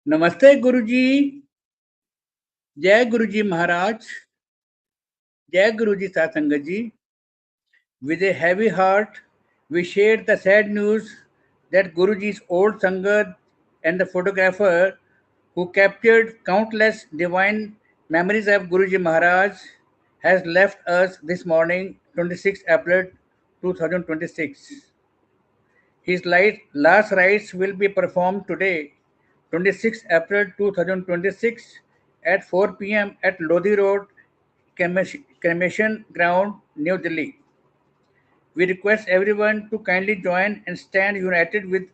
नमस्ते गुरुजी। जय गुरुजी महाराज। जय गुरुजी सासंगत जी। With a heavy heart, we shared the sad news that Guruji's old Sangat and the photographer who captured countless divine memories of Guruji Maharaj has left us this morning, 26 April 2026. His last rites will be performed today, 26 April 2026 at 4 p.m. at Lodi Road, Cremation Ground, New Delhi. We request everyone to kindly join and stand united with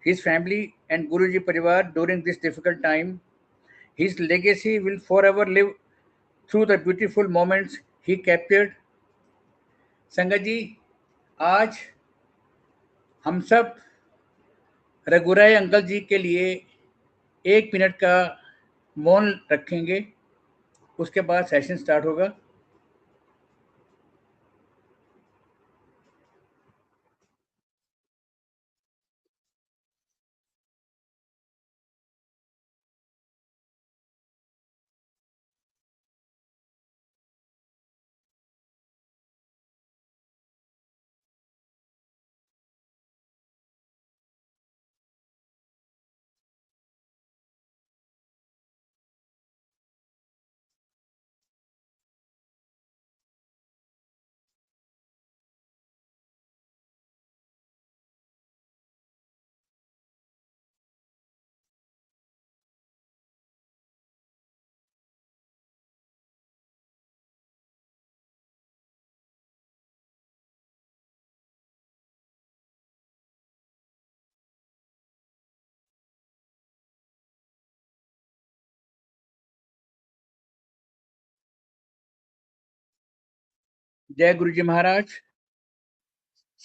his family and Guruji Parivar during this difficult time. His legacy will forever live through the beautiful moments he captured. संगत जी, आज हम सब रघुराय uncle जी के लिए 1 minute का मौन रखेंगे। उसके बाद सेशन स्टार्ट होगा। जय गुरुजी महाराज।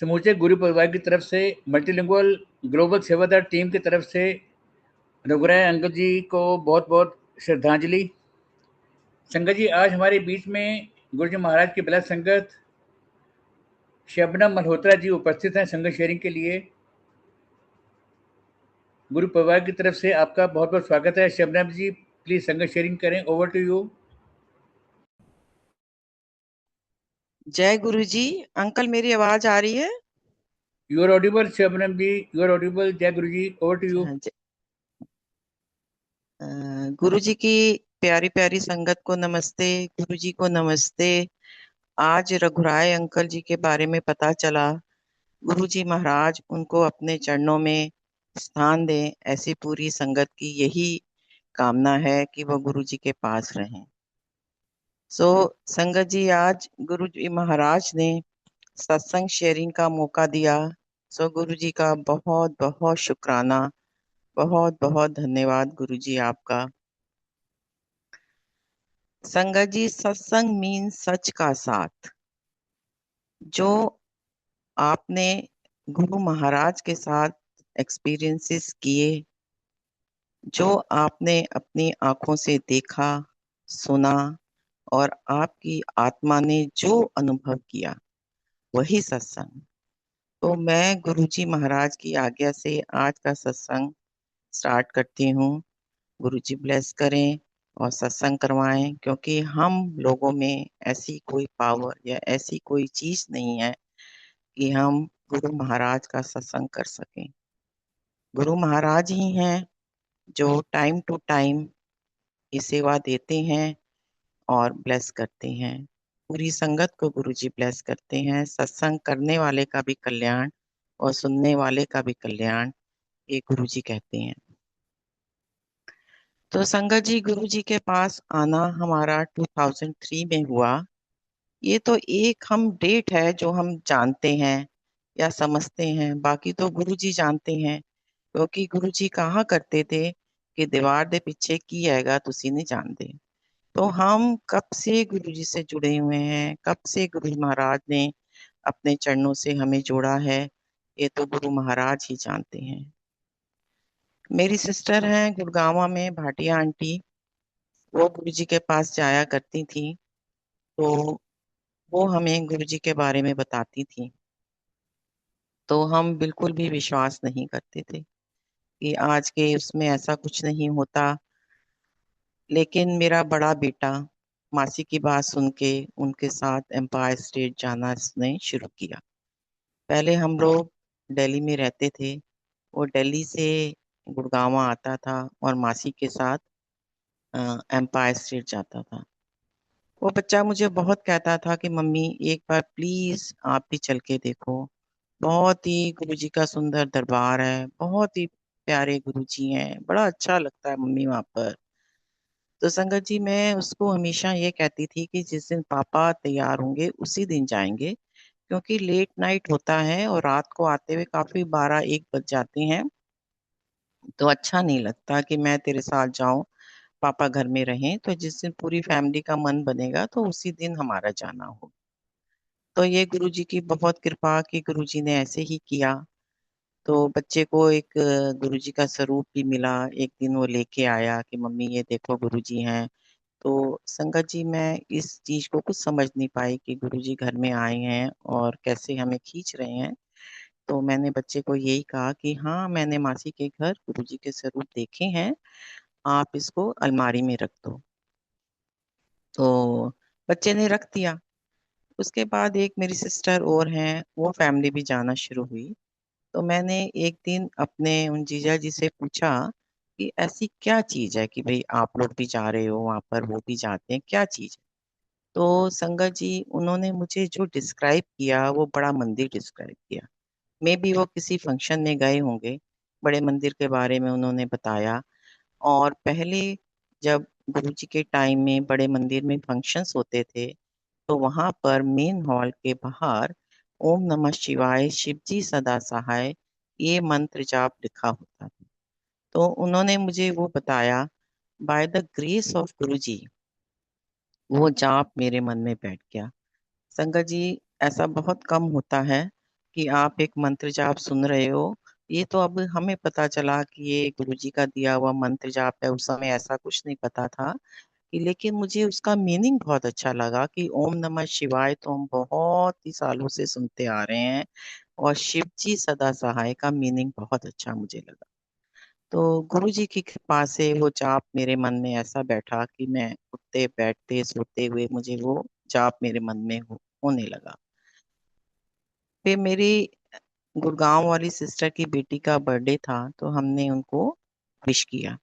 समूचे गुरु परिवार की तरफ से, मल्टीलिंगुअल ग्लोबल सेवादार टीम की तरफ से रघुराय अंकल जी को बहुत बहुत श्रद्धांजलि। संगत जी, आज हमारे बीच में गुरुजी महाराज की बिलख संगत शबनम मल्होत्रा जी उपस्थित हैं संगत शेयरिंग के लिए। गुरु परिवार की तरफ से आपका बहुत बहुत स्वागत है। शबनम जी, प्लीज संगत शेयरिंग करें। Over to you. जय गुरु जी। अंकल, मेरी आवाज आ रही है? You are audible Shabnam ji, you are audible. जय गुरु जी, ओवर टू यू। गुरु जी की प्यारी प्यारी संगत को नमस्ते। गुरु जी को नमस्ते। आज रघुराय अंकल जी के बारे में पता चला। गुरु जी महाराज उनको अपने चरणों में स्थान दें, ऐसी पूरी संगत की यही कामना है कि वह गुरु जी के पास रहें। संगत जी, आज गुरु जी महाराज ने सत्संग शेयरिंग का मौका दिया। गुरु जी का बहुत बहुत शुक्राना, बहुत बहुत धन्यवाद गुरु जी आपका। संगत जी, सत्संग मीन सच का साथ। जो आपने गुरु महाराज के साथ एक्सपीरियंसेस किए, जो आपने अपनी आंखों से देखा, सुना और आपकी आत्मा ने जो अनुभव किया, वही सत्संग। तो मैं गुरुजी महाराज की आज्ञा से आज का सत्संग स्टार्ट करती हूँ। गुरुजी ब्लेस करें और सत्संग करवाएं, क्योंकि हम लोगों में ऐसी कोई पावर या ऐसी कोई चीज नहीं है कि हम गुरु महाराज का सत्संग कर सकें। गुरु महाराज ही हैं जो टाइम टू टाइम ये सेवा देते हैं और ब्लेस करते हैं। पूरी संगत को गुरुजी ब्लेस करते हैं। सत्संग करने वाले का भी कल्याण और सुनने वाले का भी कल्याण, ये गुरुजी कहते हैं। तो संगत जी, गुरुजी के पास आना हमारा 2003 में हुआ। ये तो एक हम डेट है जो हम जानते हैं या समझते हैं, बाकी तो गुरुजी जानते हैं। क्योंकि गुरुजी कहा करते थे कि दीवार दे पीछे की आएगा तुसी नहीं जानते। तो हम कब से गुरुजी से जुड़े हुए हैं, कब से गुरु महाराज ने अपने चरणों से हमें जोड़ा है, ये तो गुरु महाराज ही जानते हैं। मेरी सिस्टर हैं गुड़गांव में, भाटिया आंटी। वो गुरुजी के पास जाया करती थी, तो वो हमें गुरुजी के बारे में बताती थी। तो हम बिल्कुल भी विश्वास नहीं करते थे। कि आज के उसमें ऐसा कुछ नहीं होता। लेकिन मेरा बड़ा बेटा मासी की बात सुन के उनके साथ एम्पायर स्टेट जाना उसने शुरू किया। पहले हम लोग दिल्ली में रहते थे। वो दिल्ली से गुड़गांव आता था और मासी के साथ एम्पायर स्टेट जाता था। वो बच्चा मुझे बहुत कहता था कि मम्मी एक बार प्लीज आप भी चल के देखो। बहुत ही गुरुजी का सुंदर दरबार है, बहुत ही प्यारे गुरुजी हैं, बड़ा अच्छा लगता है मम्मी वहां पर। तो संगत जी मैं उसको हमेशा ये कहती थी कि जिस दिन पापा तैयार होंगे उसी दिन जाएंगे, क्योंकि लेट नाइट होता है और रात को आते हुए काफी 12-1 बज जाते हैं। तो अच्छा नहीं लगता कि मैं तेरे साथ जाऊं, पापा घर में रहें। तो जिस दिन पूरी फैमिली का मन बनेगा तो उसी दिन हमारा जाना हो। तो ये गुरुजी की बहुत कृपा कि गुरुजी ने ऐसे ही किया। तो बच्चे को एक गुरुजी का स्वरूप भी मिला। एक दिन वो लेके आया कि मम्मी ये देखो गुरुजी हैं। तो संगत जी मैं इस चीज को कुछ समझ नहीं पाई कि गुरुजी घर में आए हैं और कैसे हमें खींच रहे हैं। तो मैंने बच्चे को यही कहा कि हाँ मैंने मासी के घर गुरुजी के स्वरूप देखे हैं, आप इसको अलमारी में रख दो। तो बच्चे ने रख दिया। उसके बाद एक मेरी सिस्टर और हैं, वो फैमिली भी जाना शुरू हुई। तो मैंने एक दिन अपने उन जीजा जी से पूछा कि ऐसी क्या चीज है कि भाई आप लोग भी जा रहे हो वहां पर, वो भी जाते हैं, क्या चीज है। तो संगत जी उन्होंने मुझे जो डिस्क्राइब किया वो बड़ा मंदिर डिस्क्राइब किया। मे बी वो किसी फंक्शन में गए होंगे, बड़े मंदिर के बारे में उन्होंने बताया। और पहले जब गुरुजी के टाइम में बड़े मंदिर में फंक्शंस होते थे तो वहां पर मेन हॉल के बाहर ओम नमः शिवाय शिवजी सदा सहाय ये मंत्र जाप लिखा होता था। तो उन्होंने मुझे वो बताया। बाय द ग्रेस ऑफ गुरुजी वो जाप मेरे मन में बैठ गया। संगत जी ऐसा बहुत कम होता है कि आप एक मंत्र जाप सुन रहे हो। ये तो अब हमें पता चला कि ये गुरुजी का दिया हुआ मंत्र जाप है, उस समय ऐसा कुछ नहीं पता था। कि लेकिन मुझे उसका मीनिंग बहुत अच्छा लगा कि ओम नमः शिवाय तो हम बहुत ही सालों से सुनते आ रहे हैं, और शिव जी सदा सहाय का मीनिंग बहुत अच्छा मुझे लगा। तो गुरु जी की कृपा से वो जाप मेरे मन में ऐसा बैठा कि मैं उठते बैठते सोते हुए मुझे वो जाप मेरे मन में होने लगा। फिर मेरी गुड़गांव वाली सिस्टर की बेटी का बर्थडे था तो हमने उनको विश किया।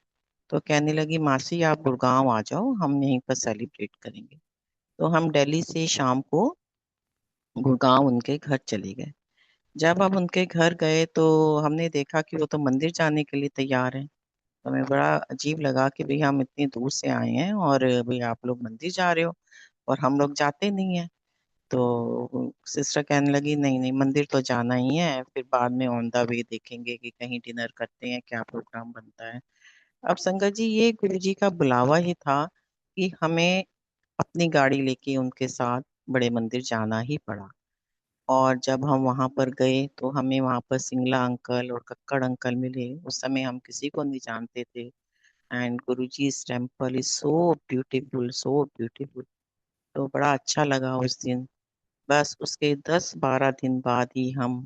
तो कहने लगी मासी आप गुड़गांव आ जाओ, हम यहीं पर सेलिब्रेट करेंगे। तो हम दिल्ली से शाम को गुड़गांव उनके घर चले गए। जब हम उनके घर गए तो हमने देखा कि वो तो मंदिर जाने के लिए तैयार हैं। तो हमें बड़ा अजीब लगा कि भाई हम इतनी दूर से आए हैं और भाई आप लोग मंदिर जा रहे हो और हम लोग जाते नहीं हैं। तो सिस्टर कहने लगी नहीं नहीं मंदिर तो जाना ही है, फिर बाद में ऑन द वे देखेंगे कि कहीं डिनर करते हैं, क्या प्रोग्राम बनता है। अब संगत जी ये गुरु जी का बुलावा ही था कि हमें अपनी गाड़ी लेके उनके साथ बड़े मंदिर जाना ही पड़ा। और जब हम वहां पर गए तो हमें वहां पर सिंगला अंकल और कक्कड़ अंकल मिले। उस समय हम किसी को नहीं जानते थे। And Guruji's temple is so beautiful, so beautiful. तो बड़ा अच्छा लगा उस दिन। बस उसके 10-12 दिन बाद ही हम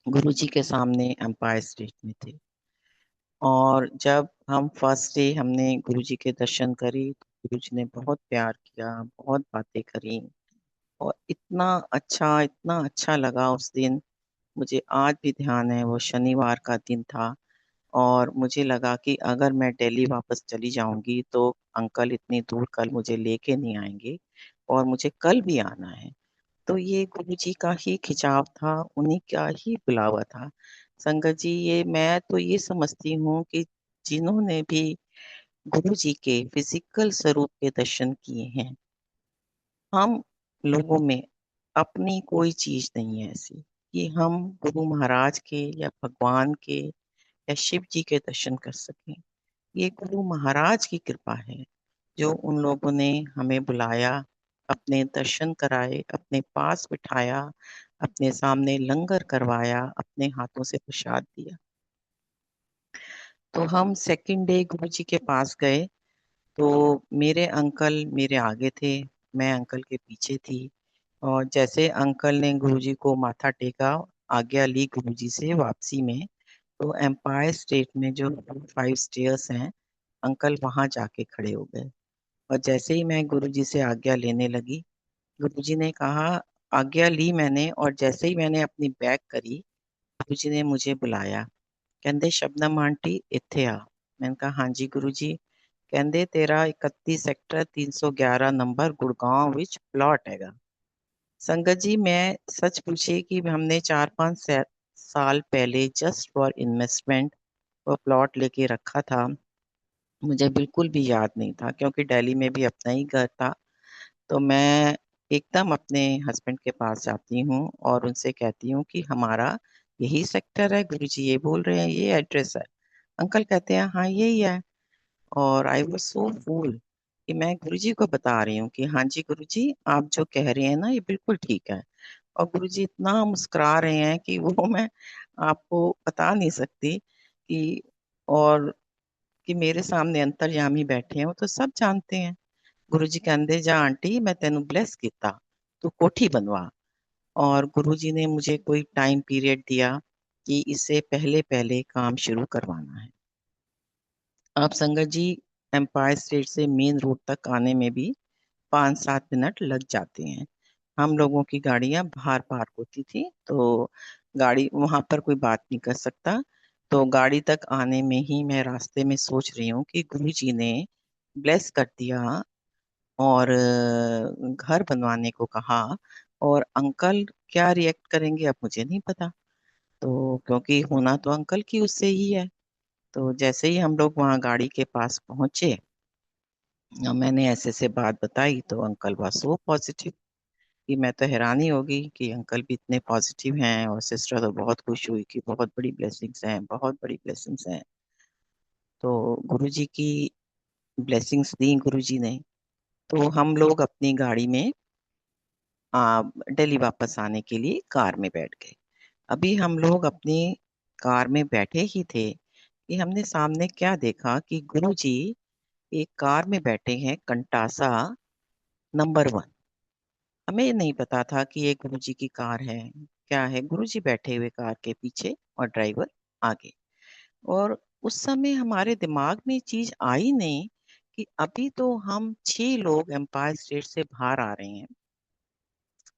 गुरुजी के सामने एम्पायर स्टेट में थे। और जब हम फर्स्ट डे हमने गुरुजी के दर्शन करे तो गुरुजी ने बहुत प्यार किया, बहुत बातें करी। और इतना अच्छा लगा उस दिन। मुझे आज भी ध्यान है, वो शनिवार का दिन था। और मुझे लगा कि अगर मैं दिल्ली वापस चली जाऊंगी तो अंकल इतनी दूर कल मुझे लेके नहीं आएंगे और मुझे कल भी आना है। तो ये गुरु जी का ही खिंचाव था, उन्हीं का ही बुलावा था। संगत जी ये मैं तो ये समझती हूँ कि जिन्होंने भी गुरु जी के फिजिकल स्वरूप के दर्शन किए हैं, हम लोगों में अपनी कोई चीज नहीं है ऐसी कि हम गुरु महाराज के या भगवान के या शिव जी के दर्शन कर सकें। ये गुरु महाराज की कृपा है जो उन लोगों ने हमें बुलाया, अपने दर्शन कराए, अपने पास बिठाया, अपने सामने लंगर करवाया, अपने हाथों से प्रसाद दिया। तो हम सेकंड डे गुरु जी के पास गए। तो मेरे अंकल मेरे आगे थे, मैं अंकल के पीछे थी। और जैसे अंकल ने गुरुजी को माथा टेका, आज्ञा ली गुरुजी से वापसी में, तो एम्पायर स्टेट में जो 5 स्टेयर्स हैं, अंकल वहां जाके खड़े हो गए। और जैसे ही मैं गुरुजी से आज्ञा लेने लगी, गुरुजी ने कहा, आज्ञा ली मैंने, और जैसे ही मैंने अपनी बैग करी, गुरुजी ने मुझे बुलाया। कहते शबनम आंटी इत्थे आ। मैंने कहा हाँ जी गुरुजी। कहते तेरा 31 सेक्टर 311 नंबर गुड़गांव विच प्लॉट हैगा। संगत जी, मैं सच पूछे कि हमने 4-5 साल पहले जस्ट फॉर इन्वेस्टमेंट वो प्लॉट लेके रखा था। मुझे बिल्कुल भी याद नहीं था, क्योंकि दिल्ली में भी अपना ही घर था। तो मैं एकदम अपने हस्बैंड के पास जाती हूँ और उनसे कहती हूँ कि हमारा यही सेक्टर है, गुरुजी ये बोल रहे हैं, ये एड्रेस है। अंकल कहते हैं हाँ यही है। और आई वाज सो फूल कि मैं गुरुजी को बता रही हूँ कि हाँ जी गुरुजी, आप जो कह रहे हैं ना ये बिल्कुल ठीक है। और गुरुजी इतना मुस्कुरा रहे हैं कि वो मैं आपको बता नहीं सकती कि। और कि मेरे सामने अंतर्यामी बैठे हैं, वो तो सब जानते हैं। गुरुजी कहते जा आंटी मैं तेन ब्लेस किता, तू कोठी बनवा। और गुरुजी ने मुझे कोई टाइम पीरियड दिया कि इससे पहले पहले काम शुरू करवाना है। आप संगत जी, एम्पायर स्टेट से मेन रोड तक आने में भी 5-7 मिनट लग जाते हैं। हम लोगों की गाड़ियां बाहर पार्क होती थी, तो गाड़ी वहां पर कोई बात नहीं कर सकता। तो गाड़ी तक आने में ही मैं रास्ते में सोच रही हूँ कि गुरुजी ने ब्लेस कर दिया और घर बनवाने को कहा। और अंकल क्या रिएक्ट करेंगे अब मुझे नहीं पता। तो क्योंकि होना तो अंकल की उससे ही है। तो जैसे ही हम लोग वहाँ गाड़ी के पास पहुंचे और मैंने ऐसे से बात बताई, तो अंकल was सो पॉजिटिव कि मैं तो हैरान ही होगी कि अंकल भी इतने पॉजिटिव हैं। और सिस्टर तो बहुत खुश हुई कि बहुत बड़ी ब्लेसिंग्स हैं, बहुत बड़ी ब्लेसिंग्स हैं। तो गुरुजी की ब्लेसिंग्स दी गुरुजी ने। तो हम लोग अपनी गाड़ी में दिल्ली वापस आने के लिए कार में बैठ गए। अभी हम लोग अपनी कार में बैठे ही थे कि हमने सामने क्या देखा कि गुरुजी एक कार में बैठे हैं, कंटासा नंबर 1। हमें नहीं पता था कि ये गुरुजी की कार है। क्या है, गुरुजी बैठे हुए कार के पीछे और ड्राइवर आगे। और उस समय हमारे दिमाग में चीज आई नहीं कि अभी तो हम 6 लोग एम्पायर स्टेट से बाहर आ रहे हैं।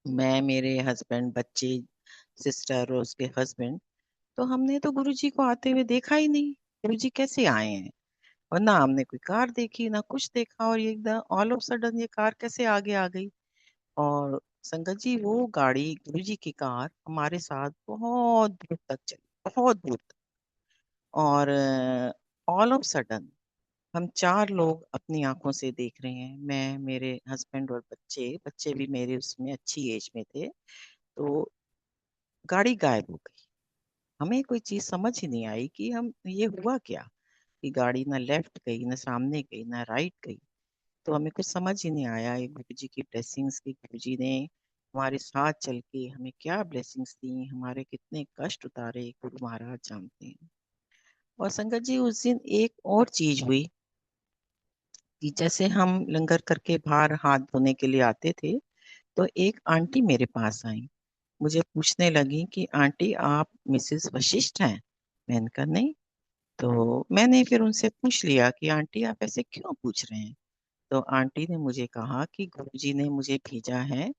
मैं, मेरे हस्बैंड, बच्चे, सिस्टर और उसके हस्बैंड। तो हमने तो गुरुजी को आते हुए देखा ही नहीं। गुरुजी कैसे आए हैं? और ना हमने कोई कार देखी ना कुछ देखा, और ये एकदम ऑल ऑफ सडन ये कार कैसे आगे आ गई। और संगत जी, वो गाड़ी गुरुजी की कार हमारे साथ बहुत दूर तक चली, बहुत दूर तक। और ऑल ऑफ सडन हम 4 लोग अपनी आंखों से देख रहे हैं, मैं, मेरे हस्बैंड और बच्चे। बच्चे भी मेरे उसमें अच्छी एज में थे। तो गाड़ी गायब हो गई। हमें कोई चीज समझ ही नहीं आई कि हम ये हुआ क्या, कि गाड़ी ना लेफ्ट गई, ना सामने गई, ना राइट गई। तो हमें कुछ समझ ही नहीं आया। ये गुरु जी की ब्लेसिंग्स की, गुरु जी ने हमारे साथ चल के हमें क्या ब्लेसिंग्स दी, हमारे कितने कष्ट उतारे, गुरु महाराज जानते हैं। और संगत जी, उस दिन एक और चीज हुई कि जैसे हम लंगर करके बाहर हाथ धोने के लिए आते थे, तो एक आंटी मेरे पास आई, मुझे पूछने लगी कि आंटी आप मिसेस वशिष्ठ हैं? मैंने कहा नहीं। तो मैंने फिर उनसे पूछ लिया कि आंटी आप ऐसे क्यों पूछ रहे हैं? तो आंटी ने मुझे कहा कि गुरुजी ने मुझे भेजा है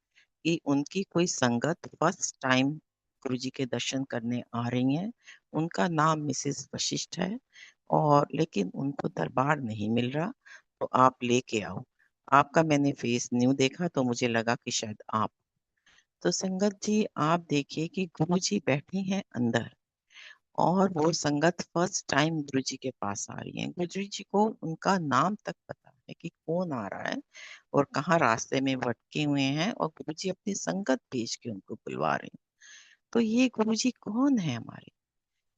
कि उनकी कोई संगत फर्स्ट टाइम गुरुजी के दर्शन करने आ रही है। उनका नाम मिसेस वशिष्ठ है, और लेकिन उनको दरबार नहीं मिल रहा, तो आप लेके आओ। आपका मैंने फेस न्यू देखा तो मुझे लगा कि शायद आप। तो संगत जी, आप देखिए कि गुरुजी बैठे हैं अंदर, और वो संगत फर्स्ट टाइम गुरु जी के पास आ रही है। गुरु जी को उनका नाम तक पता है कि कौन आ रहा है और कहाँ रास्ते में भटके हुए हैं, और गुरु जी अपनी संगत भेज के उनको बुलवा रहे हैं। तो ये गुरु जी कौन है हमारे?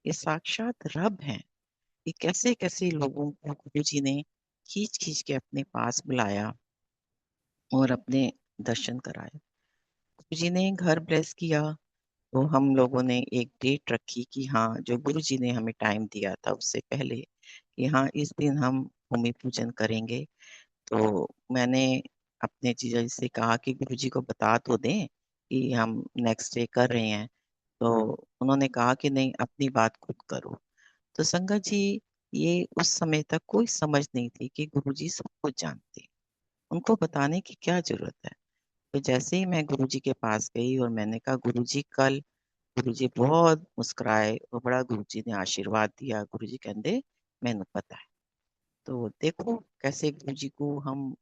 ये साक्षात रब हैं। ये कैसे कैसे लोगों को गुरु जी ने खींच खींच के अपने पास बुलाया और अपने दर्शन कराए। गुरु जी ने घर ब्लेस किया। तो हम लोगों ने एक डेट रखी कि हाँ, जो गुरु जी ने हमें टाइम दिया था उससे पहले, कि हाँ इस दिन हम भूमि पूजन करेंगे। तो मैंने अपने जीजा जी से कहा कि गुरु जी को बता तो दें कि हम नेक्स्ट डे कर रहे हैं। तो उन्होंने कहा कि नहीं, अपनी बात खुद करो। तो संगत जी, ये उस समय तक कोई समझ नहीं थी कि गुरुजी सब कुछ जानते हैं, उनको बताने की क्या जरूरत है। तो जैसे ही मैं गुरुजी के पास गई और मैंने कहा गुरुजी कल, गुरुजी बहुत मुस्कुराए और बड़ा गुरुजी ने आशीर्वाद दिया। गुरुजी कहते मैंने पता है। तो देखो कैसे गुरुजी को हम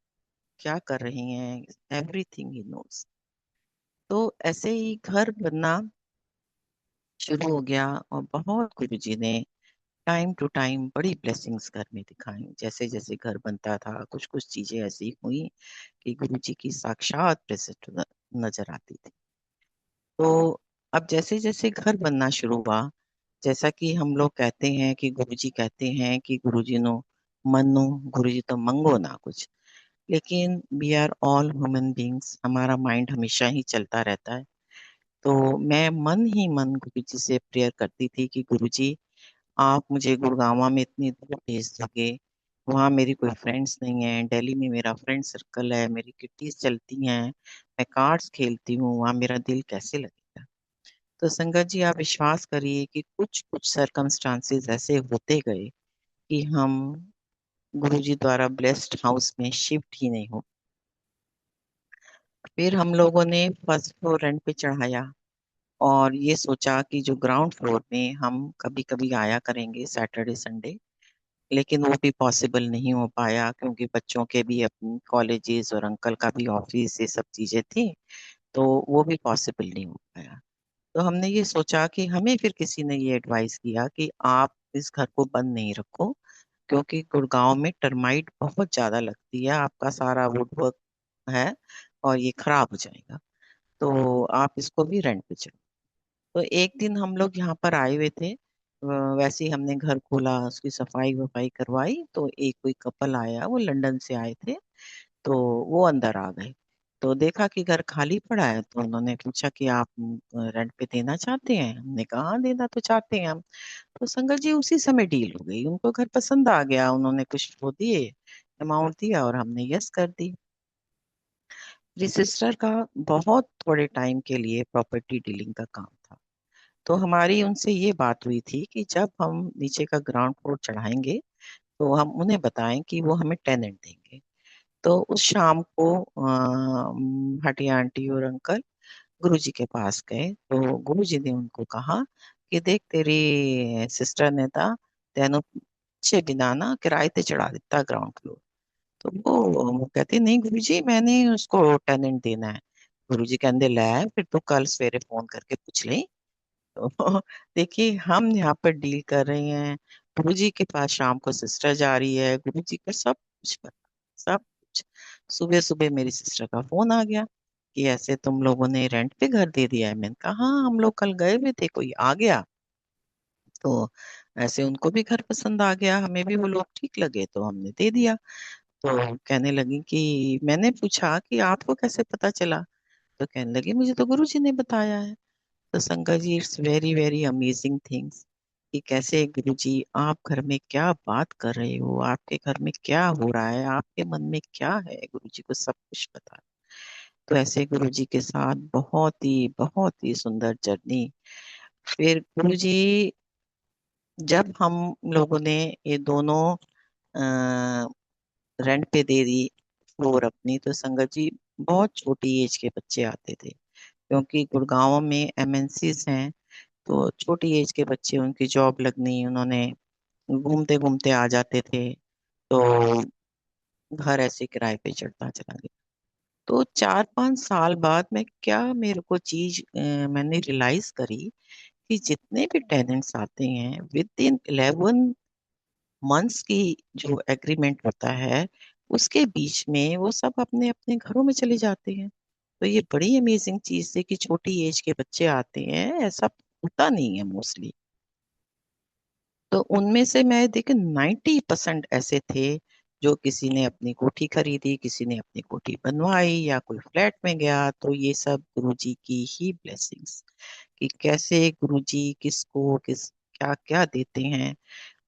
क्या कर रहे हैं, एवरीथिंग ही नोज। तो ऐसे ही घर बनना शुरू हो गया और बहुत गुरुजी ने टाइम टू टाइम बड़ी ब्लेसिंग्स घर में दिखाई। जैसे जैसे घर बनता था कुछ कुछ चीजें ऐसी हुई कि गुरुजी की साक्षात प्रेजेंट नजर आती थी। तो अब जैसे जैसे घर बनना शुरू हुआ, जैसा कि हम लोग कहते हैं कि गुरुजी कहते हैं कि गुरुजी नो मन्नो, गुरुजी तो मंगो ना कुछ। लेकिन we are all human beings, हमारा माइंड हमेशा ही चलता रहता है। तो मैं मन ही मन गुरुजी से प्रेयर करती थी कि गुरुजी आप मुझे गुड़गांव में इतनी दूर भेज दोगे, वहाँ मेरी कोई फ्रेंड्स नहीं है। दिल्ली में मेरा फ्रेंड सर्कल है, मेरी किट्टीज चलती हैं, मैं कार्ड्स खेलती हूँ, वहाँ मेरा दिल कैसे लगेगा। तो संगत जी, आप विश्वास करिए कि कुछ कुछ सरकमस्टांसेस ऐसे होते गए कि हम गुरुजी द्वारा ब्लेस्ड हाउस में शिफ्ट ही नहीं हो। फिर हम लोगों ने फर्स्ट फ्लोर रेंट पे चढ़ाया और ये सोचा कि जो ग्राउंड फ्लोर में हम कभी कभी आया करेंगे सैटरडे संडे। लेकिन वो भी पॉसिबल नहीं हो पाया क्योंकि बच्चों के भी अपनी कॉलेजेस और अंकल का भी ऑफिस, ये सब चीजें थी। तो वो भी पॉसिबल नहीं हो पाया। तो हमने ये सोचा कि हमें फिर किसी ने ये एडवाइस किया कि आप इस घर को बंद नहीं रखो, क्योंकि गुड़गांव में टर्माइट बहुत ज्यादा लगती है, आपका सारा वुड वर्क है और ये खराब हो जाएगा। तो आप इसको भी रेंट पे चलो। तो एक दिन हम लोग यहाँ पर आए हुए थे, वैसे ही हमने घर खोला, उसकी सफाई वफाई करवाई, तो एक कोई कपल आया, वो लंदन से आए थे। तो वो अंदर आ गए, तो देखा कि घर खाली पड़ा है, तो उन्होंने पूछा कि आप रेंट पे देना चाहते हैं। हमने कहा हाँ देना तो चाहते हैं हम। तो संगत जी उसी समय डील हो गई, उनको घर पसंद आ गया, उन्होंने कुछ वो दिए, अमाउंट दिया और हमने यस कर दी। मेरी सिस्टर का बहुत थोड़े टाइम के लिए प्रॉपर्टी डीलिंग का काम था। तो हमारी उनसे ये बात हुई थी कि जब हम नीचे का ग्राउंड फ्लोर चढ़ाएंगे तो हम उन्हें बताएं कि वो हमें टेनेंट देंगे। तो उस शाम को हटिया आंटी और अंकल गुरुजी के पास गए, तो गुरुजी ने उनको कहा कि देख तेरी सिस्टर ने था तेनों छे बिना ना किराए ते चढ़ा दिता ग्राउंड फ्लोर। तो वो कहती नहीं गुरुजी मैंने उसको टेनेंट देना है। गुरुजी कहते ले फिर तू कल सवेरे फोन करके पूछ ले। तो देखिए हम यहाँ पर डील कर रहे हैं, गुरुजी के पास शाम को सिस्टर जा रही है, गुरुजी का सब कुछ पता, सब कुछ। सुबह सुबह मेरी सिस्टर का फोन आ गया कि ऐसे तुम लोगों ने रेंट पे घर दे दिया है। मैंने कहा हाँ हम लोग कल गए हुए थे, कोई आ गया। तो ऐसे उनको भी घर पसंद आ गया, हमें भी वो लोग ठीक लगे, तो हमने दे दिया। तो कहने लगी कि मैंने पूछा कि आपको कैसे पता चला। तो कहने लगी मुझे तो गुरुजी ने बताया है। तो संगत जी it's very very amazing things कि कैसे गुरुजी आप घर में क्या बात कर रहे हो, आपके घर में क्या हो रहा है, आपके मन में क्या है, गुरुजी को सब कुछ पता है। तो ऐसे गुरुजी के साथ बहुत ही सुंदर जर्नी। फिर गुरुजी जब हम लोगों ने ये दोनों रेंट पे दे दी फ्लोर अपनी, तो संगत जी बहुत छोटी एज के बच्चे आते थे, क्योंकि गुड़गांव में एमएनसीज हैं। तो छोटी एज के बच्चे, उनकी जॉब लगनी, उन्होंने घूमते घूमते आ जाते थे। तो घर ऐसे किराए पे चढ़ता चला गया। तो 4-5 साल बाद में क्या मेरे को चीज मैंने रियलाइज करी कि जितने भी टेनेंट्स आते हैं विद इन 11 मंथ्स की जो एग्रीमेंट होता है, उसके बीच में वो सब अपने अपने घरों में चले जाते हैं। तो ये बड़ी अमेजिंग चीज है कि छोटी एज के बच्चे आते हैं, ऐसा होता नहीं है मोस्टली। तो उनमें से मैं देखे 90% ऐसे थे जो किसी ने अपनी कोठी खरीदी, किसी ने अपनी कोठी बनवाई या कोई फ्लैट में गया। तो ये सब गुरुजी की ही ब्लेसिंग्स कि कैसे गुरुजी किसको किस क्या क्या देते हैं।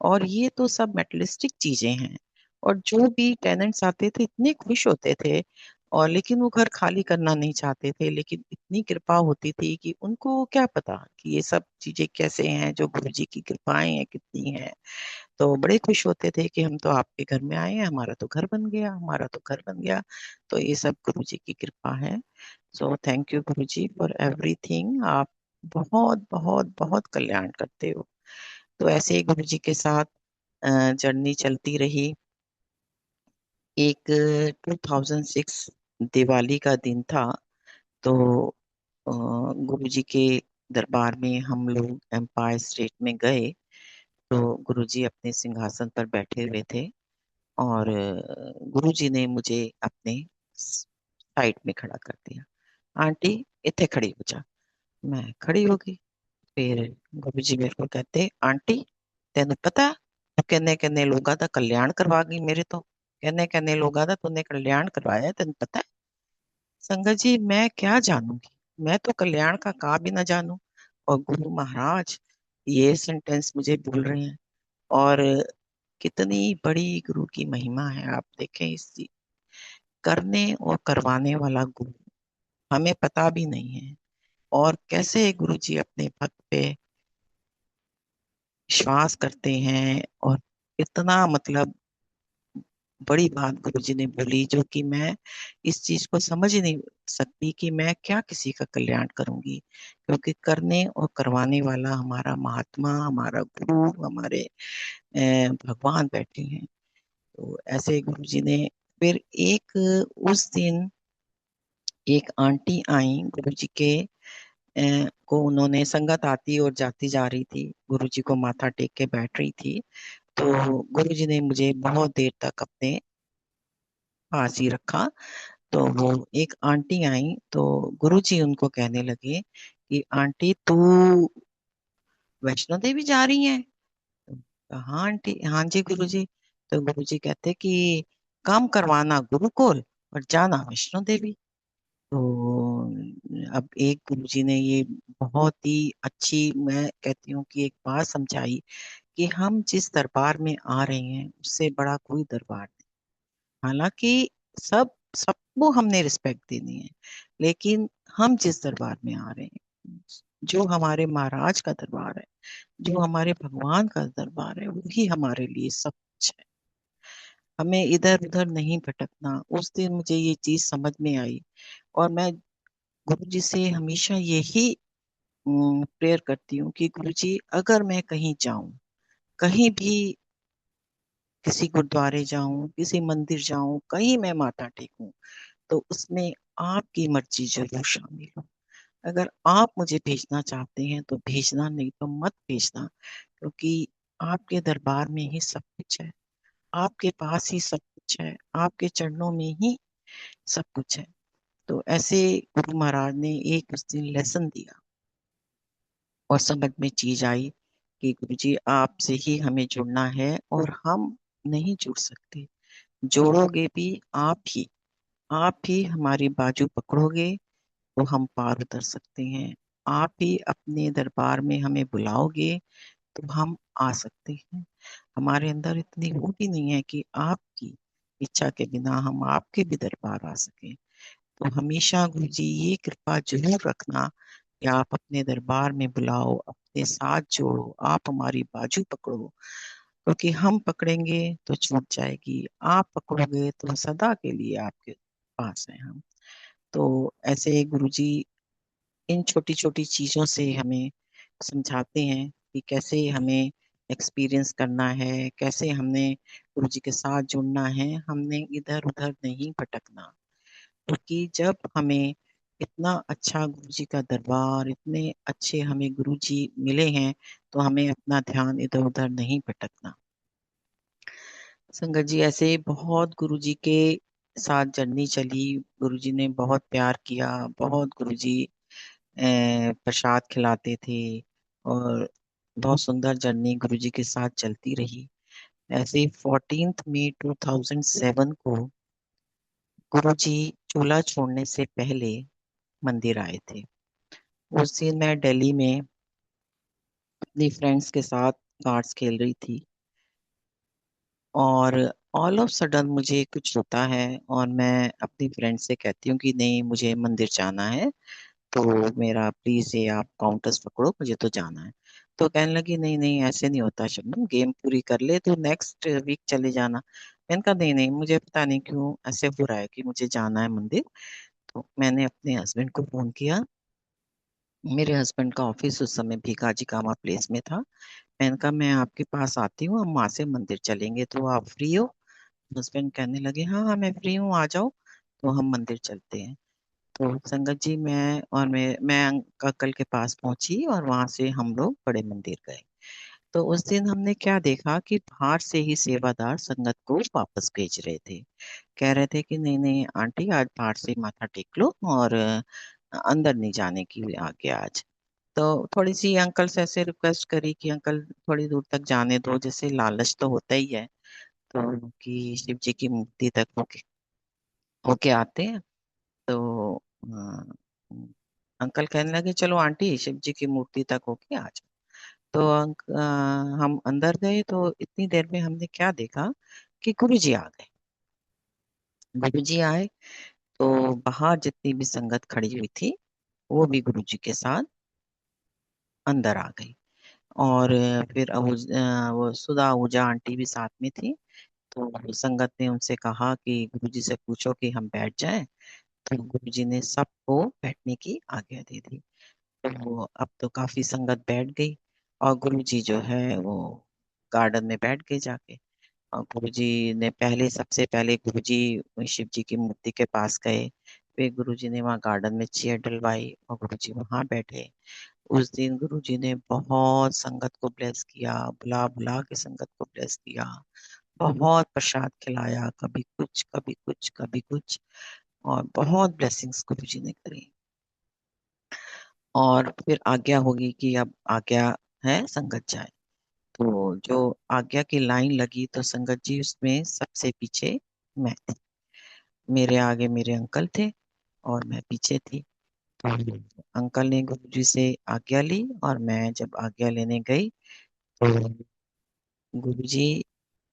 और ये तो सब मेटलिस्टिक चीजें हैं। और जो भी टेनेंट्स आते थे इतने खुश होते थे, और लेकिन वो घर खाली करना नहीं चाहते थे, लेकिन इतनी कृपा होती थी कि उनको क्या पता कि ये सब चीजें कैसे हैं, जो गुरु जी की कृपाएं हैं कितनी हैं। तो बड़े खुश होते थे कि हम तो आपके घर में आए हैं, हमारा तो घर बन गया, हमारा तो घर बन गया। तो ये सब गुरु जी की कृपा है। So thank you Guru ji for everything. आप बहुत बहुत बहुत कल्याण करते हो। तो ऐसे ही गुरु जी के साथ जर्नी चलती रही। एक 2006 दिवाली का दिन था। तो गुरु जी के दरबार में हम लोग एम्पायर स्टेट में गए। तो गुरु जी अपने सिंहासन पर बैठे हुए थे, और गुरु जी ने मुझे अपने साइड में खड़ा कर दिया। आंटी, इतने खड़ी हो जा। मैं खड़ी हो गई। फिर गुरु जी मेरे को कहते, आंटी तेन पता तू कहने कहने लोगा दा कल्याण करवा गई मेरे तो। कहने कहने लोगा दा तूने कल्याण करवाया है, तेन पता है? संगत जी, मैं क्या जानूंगी, मैं तो कल्याण का भी ना जानूं, और गुरु महाराज ये सेंटेंस मुझे बोल रहे हैं। और कितनी बड़ी गुरु की महिमा है, आप देखें इस करने और करवाने वाला गुरु हमें पता भी नहीं है, और कैसे गुरु जी अपने भक्त पे विश्वास करते हैं। और इतना मतलब बड़ी बात गुरु जी ने बोली, जो कि मैं इस चीज को समझ ही नहीं सकती कि मैं क्या किसी का कल्याण करूंगी, क्योंकि करने और करवाने वाला हमारा महात्मा, हमारा गुरु, हमारे भगवान बैठे हैं। तो ऐसे गुरु जी ने फिर एक उस दिन एक आंटी आई गुरु जी के को उन्होंने संगत आती और जाती जा रही थी, गुरु जी को माथा टेक के बैठ रही थी। तो गुरु जी ने मुझे बहुत देर तक अपने पास ही रखा। तो वो एक आंटी आई, तो गुरु जी उनको कहने लगे कि आंटी तू वैष्णो देवी जा रही है? तो हाँ आंटी, हाँ जी गुरु जी। तो गुरु जी कहते कि काम करवाना गुरुकुल और जाना वैष्णो देवी। तो अब एक गुरु जी ने ये बहुत ही अच्छी, मैं कहती हूँ कि एक बात समझाई कि हम जिस दरबार में आ रहे हैं उससे बड़ा कोई दरबार नहीं। हालांकि सब सबको हमने रिस्पेक्ट देनी है, लेकिन हम जिस दरबार में आ रहे हैं, जो हमारे महाराज का दरबार है, जो हमारे भगवान का दरबार है, वही हमारे लिए सब कुछ है। हमें इधर उधर नहीं भटकना। उस दिन मुझे ये चीज समझ में आई, और मैं गुरु जी से हमेशा यही प्रेयर करती हूँ कि गुरु जी, अगर मैं कहीं जाऊं, कहीं भी किसी गुरुद्वारे जाऊं, किसी मंदिर जाऊं, कहीं मैं माथा टेकूं, तो उसमें आपकी मर्जी जरूर शामिल हो। अगर आप मुझे भेजना चाहते हैं तो भेजना, नहीं तो मत भेजना, क्योंकि आपके दरबार में ही सब कुछ है, आपके पास ही सब कुछ है, आपके चरणों में ही सब कुछ है। तो ऐसे गुरु महाराज ने एक उस दिन लेसन दिया, और समझ में चीज आई कि गुरु जी आपसे ही हमें जुड़ना है, और हम नहीं जुड़ सकते। जोड़ोगे भी आप ही हमारी बाजू पकड़ोगे तो हम पार उतर सकते हैं। आप ही अपने दरबार में हमें बुलाओगे तो हम आ सकते हैं। हमारे अंदर इतनी वो भी नहीं है कि आपकी इच्छा के बिना हम आपके भी दरबार आ सके। तो हमेशा गुरु जी ये कृपा जरूर रखना कि आप अपने दरबार में बुलाओ, अपने साथ जोड़ो, आप हमारी बाजू पकड़ो, क्योंकि हम पकड़ेंगे तो छूट जाएगी, आप पकड़ोगे तो सदा के लिए आपके पास है हम। तो ऐसे गुरु जी इन छोटी छोटी चीजों से हमें समझाते हैं कि कैसे हमें एक्सपीरियंस करना है, कैसे हमने गुरु जी के साथ जुड़ना है, हमने इधर उधर नहीं भटकना। क्योंकि जब हमें इतना अच्छा गुरु जी का दरबार, इतने अच्छे हमें गुरु जी मिले हैं, तो हमें अपना ध्यान इधर उधर नहीं भटकना। संगत जी, ऐसे बहुत गुरु जी के साथ जर्नी चली। गुरु जी ने बहुत प्यार किया, बहुत गुरु जी प्रसाद खिलाते थे, और बहुत सुंदर जर्नी गुरु जी के साथ चलती रही। ऐसे 14 मई 2007 को गुरु जी चूल्हा छोड़ने से पहले मंदिर आए थे। उस दिन मैं दिल्ली में अपनी फ्रेंड्स के साथ कार्ड्स खेल रही थी, और ऑल ऑफ सडन मुझे कुछ होता है और मैं अपनी फ्रेंड से कहती हूँ कि नहीं, मुझे मंदिर जाना है, तो मेरा प्लीज ये आप काउंटर्स पकड़ो, मुझे तो जाना है। तो कहने लगी नहीं नहीं, ऐसे नहीं होता शबनम, गेम पूरी कर ले तो नेक्स्ट वीक चले जाना। मैंने कहा नहीं नहीं, मुझे पता नहीं क्यों ऐसे हो रहा है कि मुझे जाना है मंदिर। तो मैंने अपने हस्बैंड को फोन किया। मेरे हस्बैंड का ऑफिस उस समय भीखाजी कामा प्लेस में था। मैंने कहा मैं आपके पास आती हूँ, हम वहां से मंदिर चलेंगे, तो आप फ्री हो? हस्बैंड कहने लगे हाँ हाँ मैं फ्री हूँ, आ जाओ। तो हम मंदिर चलते हैं। तो संगत जी, मैं अंकल के पास पहुंची और वहां से हम लोग बड़े मंदिर गए। तो उस दिन हमने क्या देखा कि बाहर से ही सेवादार संगत को वापस भेज रहे थे। कह रहे थे कि नहीं नहीं आंटी, आज बाहर से माथा टेक लो और अंदर नहीं जाने की आज्ञा आज। तो थोड़ी सी अंकल से ऐसे रिक्वेस्ट करी कि अंकल थोड़ी दूर तक जाने दो, जैसे लालच तो होता ही है, तो कि शिव जी की मूर्ति तक होके आते हैं। तो अंकल कहने लगे चलो आंटी, शिव जी की मूर्ति तक होके आ जाओ। तो हम अंदर गए तो इतनी देर में हमने क्या देखा कि गुरु जी आ गए। गुरु जी आए तो बाहर जितनी भी संगत खड़ी हुई थी वो भी गुरु जी के साथ अंदर आ गई। और फिर वो सुधा आहूजा आंटी भी साथ में थी। तो संगत ने उनसे कहा कि गुरु जी से पूछो कि हम बैठ जाएं। तो गुरु जी ने सबको बैठने की आज्ञा दे दी। तो अब तो काफी संगत बैठ गई और गुरु जी जो है वो गार्डन में बैठ गए जाके। और गुरु जी ने सबसे पहले गुरु जी शिव जी की मूर्ति के पास गए। फिर गुरु जी ने वहाँ गार्डन में चेयर डलवाई और गुरु जी वहां बैठे। उस दिन गुरु जी ने बहुत संगत को ब्लेस किया, बुला बुला के संगत को ब्लेस किया। बहुत प्रसाद खिलाया, कभी कुछ कभी कुछ कभी कुछ, और बहुत ब्लेसिंग्स गुरु जी ने करी। और फिर आज्ञा होगी कि अब आज्ञा है संगत जाए। तो जो आज्ञा की लाइन लगी तो संगत जी उसमें सबसे पीछे मैं थी। मेरे आगे मेरे अंकल थे और मैं पीछे थी। तो अंकल ने गुरु जी से आज्ञा ली और मैं जब आज्ञा लेने गई तो गुरु जी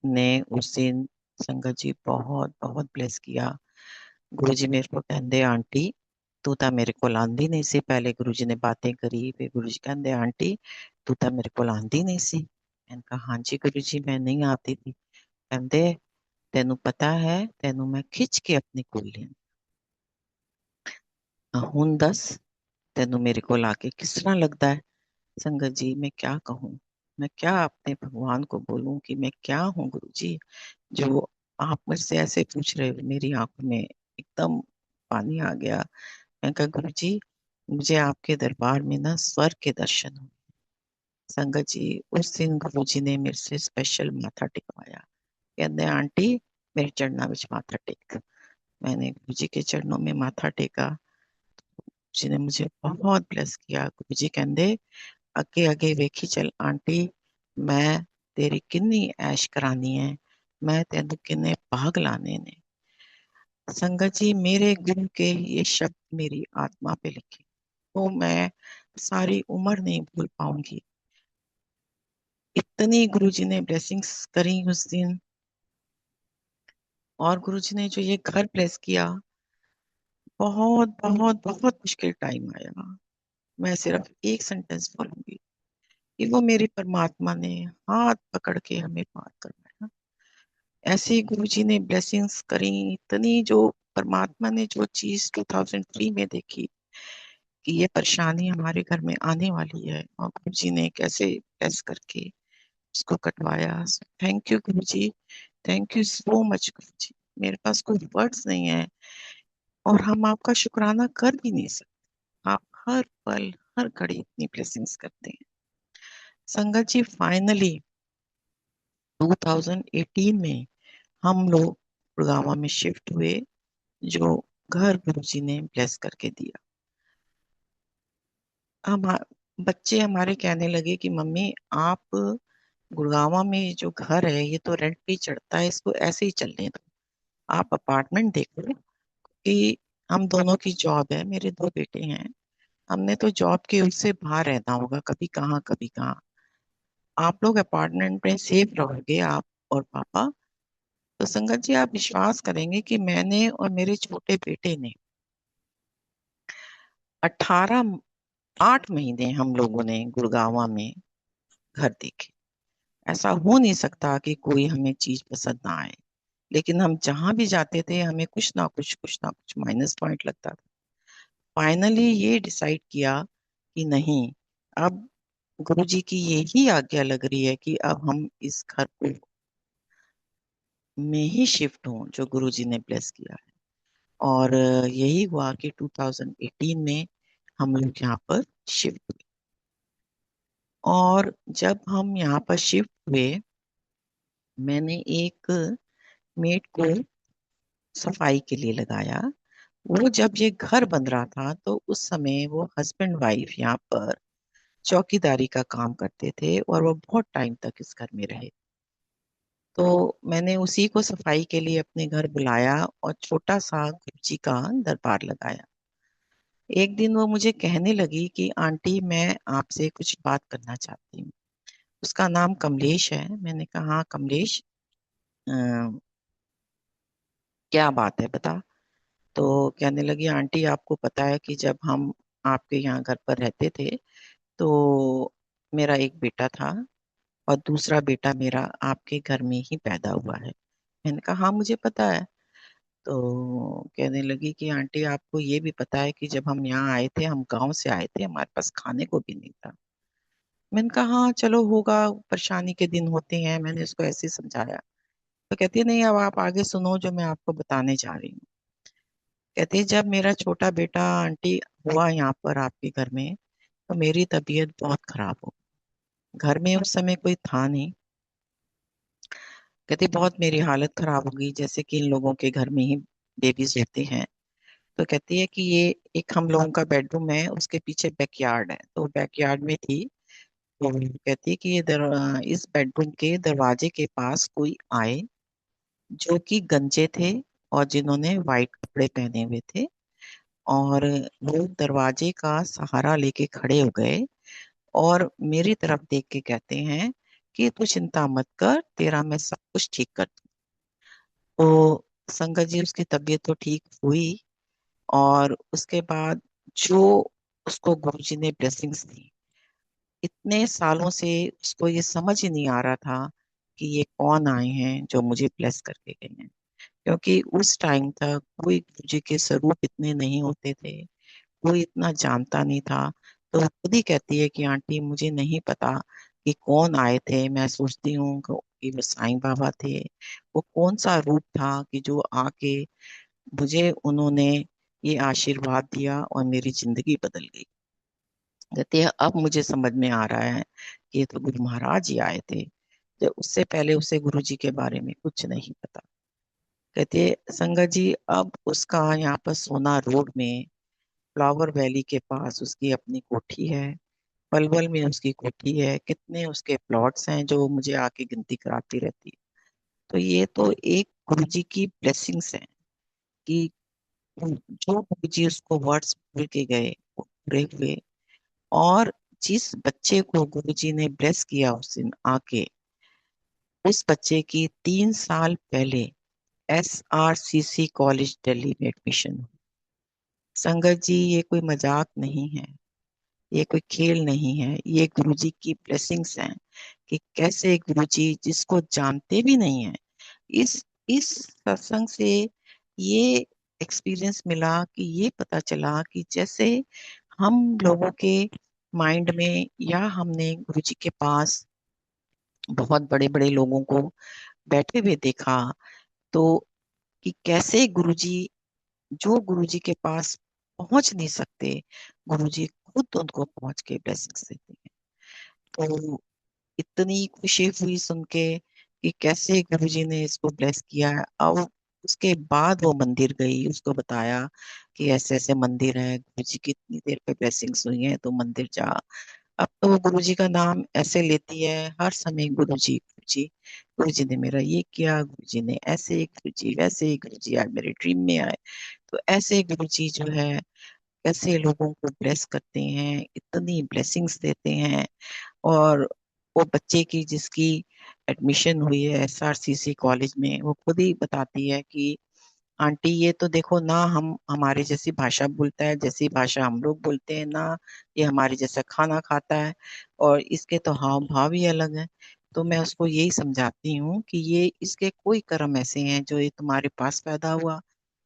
ने उस दिन संगत जी बहुत बहुत ब्लेस किया। गुरु जी मेरे को कहते आंटी, तू तो मेरे को आंदी नहीं सी। पहले गुरु जी ने बातें करी, फिर गुरु जी कहते आंटी तू तो मेरे को आंदी नहीं सी। मैंने कहा हाँ जी गुरु जी, मैं नहीं आती थी। कहते तेनू पता है, तेनू मैं खिंच के अपने कोल लिया, हुन दस तेनू मेरे को आके किस तरह लगता है। संगत जी मैं क्या कहूँ, मैं क्या अपने भगवान को बोलूं कि मैं क्या हूँ गुरु जी, जो आप मुझसे ऐसे पूछ रहे हो। मेरी आंखों में एकदम पानी आ गया। मैं कहा गुरु जी, मुझे आपके दरबार में ना स्वर्ग के दर्शन हुए। संगत जी उस दिन गुरु जी ने मेरे से स्पेशल माथा टिकवाया। कहते आंटी मेरे चरणों में माथा टेक। मैंने गुरु जी के चरणों में माथा टेका। गुरु जी ने मुझे बहुत ब्लेस किया। गुरु जी कहते अगे अगे वेखी चल आंटी, मैं तेरी किन्नी ऐश करानी है, मैं तेन किन्ने भाग लाने ने। संगत जी मेरे गुरु के ये शब्द मेरी आत्मा पे लिखे, तो मैं सारी उम्र नहीं भूल पाऊंगी। इतनी गुरु जी ने ब्लेसिंग्स करी उस दिन। और गुरु जी ने जो ये घर ब्लेस किया, बहुत बहुत बहुत मुश्किल टाइम आया। मैं सिर्फ एक सेंटेंस बोलूंगी कि वो मेरे परमात्मा ने हाथ पकड़ के हमें पार करवाया। ऐसे ही गुरु जी ने ब्लेसिंग्स करी इतनी, जो परमात्मा ने जो चीज 2003 में देखी कि ये परेशानी हमारे घर में आने वाली है, और गुरु जी ने कैसे ब्लेस करके उसको कटवाया। Thank you Guru ji, thank you so much गुरु जी। मेरे पास कोई वर्ड्स नहीं है और हम आपका शुक्राना कर भी नहीं सकते। आप हर पल हर घड़ी इतनी ब्लेसिंग्स करते हैं। संगत जी फाइनली 2018 में हम लोग गुड़गांव में शिफ्ट हुए, जो घर गुरु जी ने ब्लेस करके दिया। हम बच्चे हमारे कहने लगे कि मम्मी आप गुड़गांव में जो घर है ये तो रेंट पे ही चढ़ता है, इसको ऐसे ही चलने दो, आप अपार्टमेंट देखो। कि हम दोनों की जॉब है, मेरे दो बेटे हैं, हमने तो जॉब के उससे बाहर रहना होगा, कभी कहाँ कभी कहाँ। आप लोग अपार्टमेंट में सेफ रहोगे, आप और पापा, तो संगत जी, आप विश्वास करेंगे कि मैंने और मेरे छोटे बेटे ने 8 महीने हम लोगों ने गुड़गांव में घर देखे। ऐसा हो नहीं सकता कि कोई हमें चीज पसंद ना आए, लेकिन हम जहां भी जाते थे हमें कुछ ना कुछ माइनस पॉइंट लगता था। फाइनली ये डिसाइड किया कि नहीं, अब गुरुजी की यही आज्ञा लग रही है कि अब हम इस घर को में ही शिफ्ट हों जो गुरुजी ने ब्लेस किया है। और यही हुआ कि 2018 में हम लोग यहाँ पर शिफ्ट हुए। और जब हम यहाँ पर शिफ्ट हुए, मैंने एक मेड को सफाई के लिए लगाया। वो जब ये घर बन रहा था तो उस समय वो हस्बैंड वाइफ यहाँ पर चौकीदारी का काम करते थे और वो बहुत टाइम तक इस घर में रहे। तो मैंने उसी को सफाई के लिए अपने घर बुलाया और छोटा सा गुरुजी का दरबार लगाया। एक दिन वो मुझे कहने लगी कि आंटी, मैं आपसे कुछ बात करना चाहती हूँ। उसका नाम कमलेश है। मैंने कहा, हाँ कमलेश, अ, क्या बात है, बता। तो कहने लगी, आंटी आपको पता है कि जब हम आपके यहाँ घर पर रहते थे तो मेरा एक बेटा था और दूसरा बेटा मेरा आपके घर में ही पैदा हुआ है। मैंने कहा, हाँ मुझे पता है। तो कहने लगी कि आंटी आपको ये भी पता है कि जब हम यहाँ आए थे, हम गांव से आए थे, हमारे पास खाने को भी नहीं था। मैंने कहा, हाँ चलो होगा, परेशानी के दिन होते हैं। मैंने उसको ऐसे ही समझाया। तो कहती है, नहीं अब आप आगे सुनो जो मैं आपको बताने जा रही हूँ। कहती है, जब मेरा छोटा बेटा आंटी हुआ यहाँ पर आपके घर में, तो मेरी तबीयत बहुत खराब हो। घर में उस समय कोई था नहीं। कहती बहुत मेरी हालत खराब हो गई, जैसे कि इन लोगों के घर में ही बेबीज होते हैं। तो कहती है कि ये एक हम लोगों का बेडरूम है, उसके पीछे बैकयार्ड है, तो बैकयार्ड में थी। तो कहती है कि इस बेडरूम के दरवाजे के पास कोई आए जो कि गंजे थे और जिन्होंने वाइट कपड़े पहने हुए थे। और वो दरवाजे का सहारा लेके खड़े हो गए और मेरी तरफ देख के कहते हैं कि तू चिंता मत कर, तेरा मैं सब कुछ ठीक कर दूं। तो संगत जी, उसकी तबीयत तो ठीक हुई। और उसके बाद जो उसको गुरुजी ने ब्लेसिंग्स दी, इतने सालों से उसको ये समझ ही नहीं आ रहा था कि ये कौन आए हैं जो मुझे ब्लेस करके गए हैं। क्योंकि उस टाइम तक कोई गुरुजी के स्वरूप इतने नहीं होते थे, कोई इतना जानता नहीं था। तो वो खुद ही कहती है कि आंटी मुझे नहीं पता कि कौन आए थे, मैं सोचती हूँ कि वो साईं बाबा थे। वो कौन सा रूप था कि जो आके मुझे उन्होंने ये आशीर्वाद दिया और मेरी जिंदगी बदल गई। कहते हैं अब मुझे समझ में आ रहा है कि ये तो गुरु महाराज ही आए थे। जब उससे पहले उसे गुरु जी के बारे में कुछ नहीं पता। कहते हैं, संगत जी, अब उसका यहाँ पर सोना रोड में फ्लावर वैली के पास उसकी अपनी कोठी है। पलवल में उसकी कोठी है। कितने उसके प्लॉट्स हैं जो मुझे आके गिनती कराती रहती है। तो ये तो एक गुरु जी की ब्लेसिंग्स है कि जो गुरु जी उसको वर्ड्स बोल के गए वो पूरे हुए। और जिस बच्चे को गुरुजी ने ब्लेस किया उस दिन आके, उस बच्चे की 3 साल पहले SRCC कॉलेज दिल्ली में एडमिशन। संगत जी, ये कोई मजाक नहीं है, ये कोई खेल नहीं है, ये गुरुजी की ब्लेसिंग्स हैं कि कैसे गुरुजी जिसको जानते भी नहीं है। इस सत्संग से ये एक्सपीरियंस मिला कि ये पता चला कि जैसे हम लोगों के माइंड में या हमने गुरुजी के पास बहुत बड़े बड़े लोगों को बैठे हुए देखा, तो कि कैसे गुरुजी जो गुरुजी के पास पहुंच नहीं सकते, गुरुजी खुद उनको पहुंच के ब्लेसिंग्स देते हैं। तो इतनी खुशी हुई सुन के कि कैसे गुरुजी ने इसको ब्लेस किया है। अब उसके बाद वो मंदिर गई, उसको बताया कि ऐसे ऐसे मंदिर है, गुरुजी की इतनी देर पे ब्लेसिंग्स हुई है, तो मंदिर जा। अब तो वो गुरुजी का नाम ऐसे लेती है हर समय, गुरुजी गुरुजी। गुरुजी ने मेरा ये किया, गुरुजी ने ऐसे, गुरुजी वैसे, गुरुजी आज मेरे ड्रीम में आए। तो ऐसे गुरुजी जो है कैसे लोगों को ब्लेस करते हैं, इतनी ब्लेसिंग्स देते हैं। और वो बच्चे की जिसकी एडमिशन हुई है एसआरसीसी कॉलेज में, वो खुद ही बताती है कि आंटी ये तो देखो ना, हम हमारे जैसी भाषा बोलता है, जैसी भाषा हम लोग बोलते हैं ना, ये हमारे जैसा खाना खाता है, और इसके तो हाव भाव ही अलग है। तो मैं उसको यही समझाती हूँ कि ये इसके कोई कर्म ऐसे हैं जो ये तुम्हारे पास पैदा हुआ,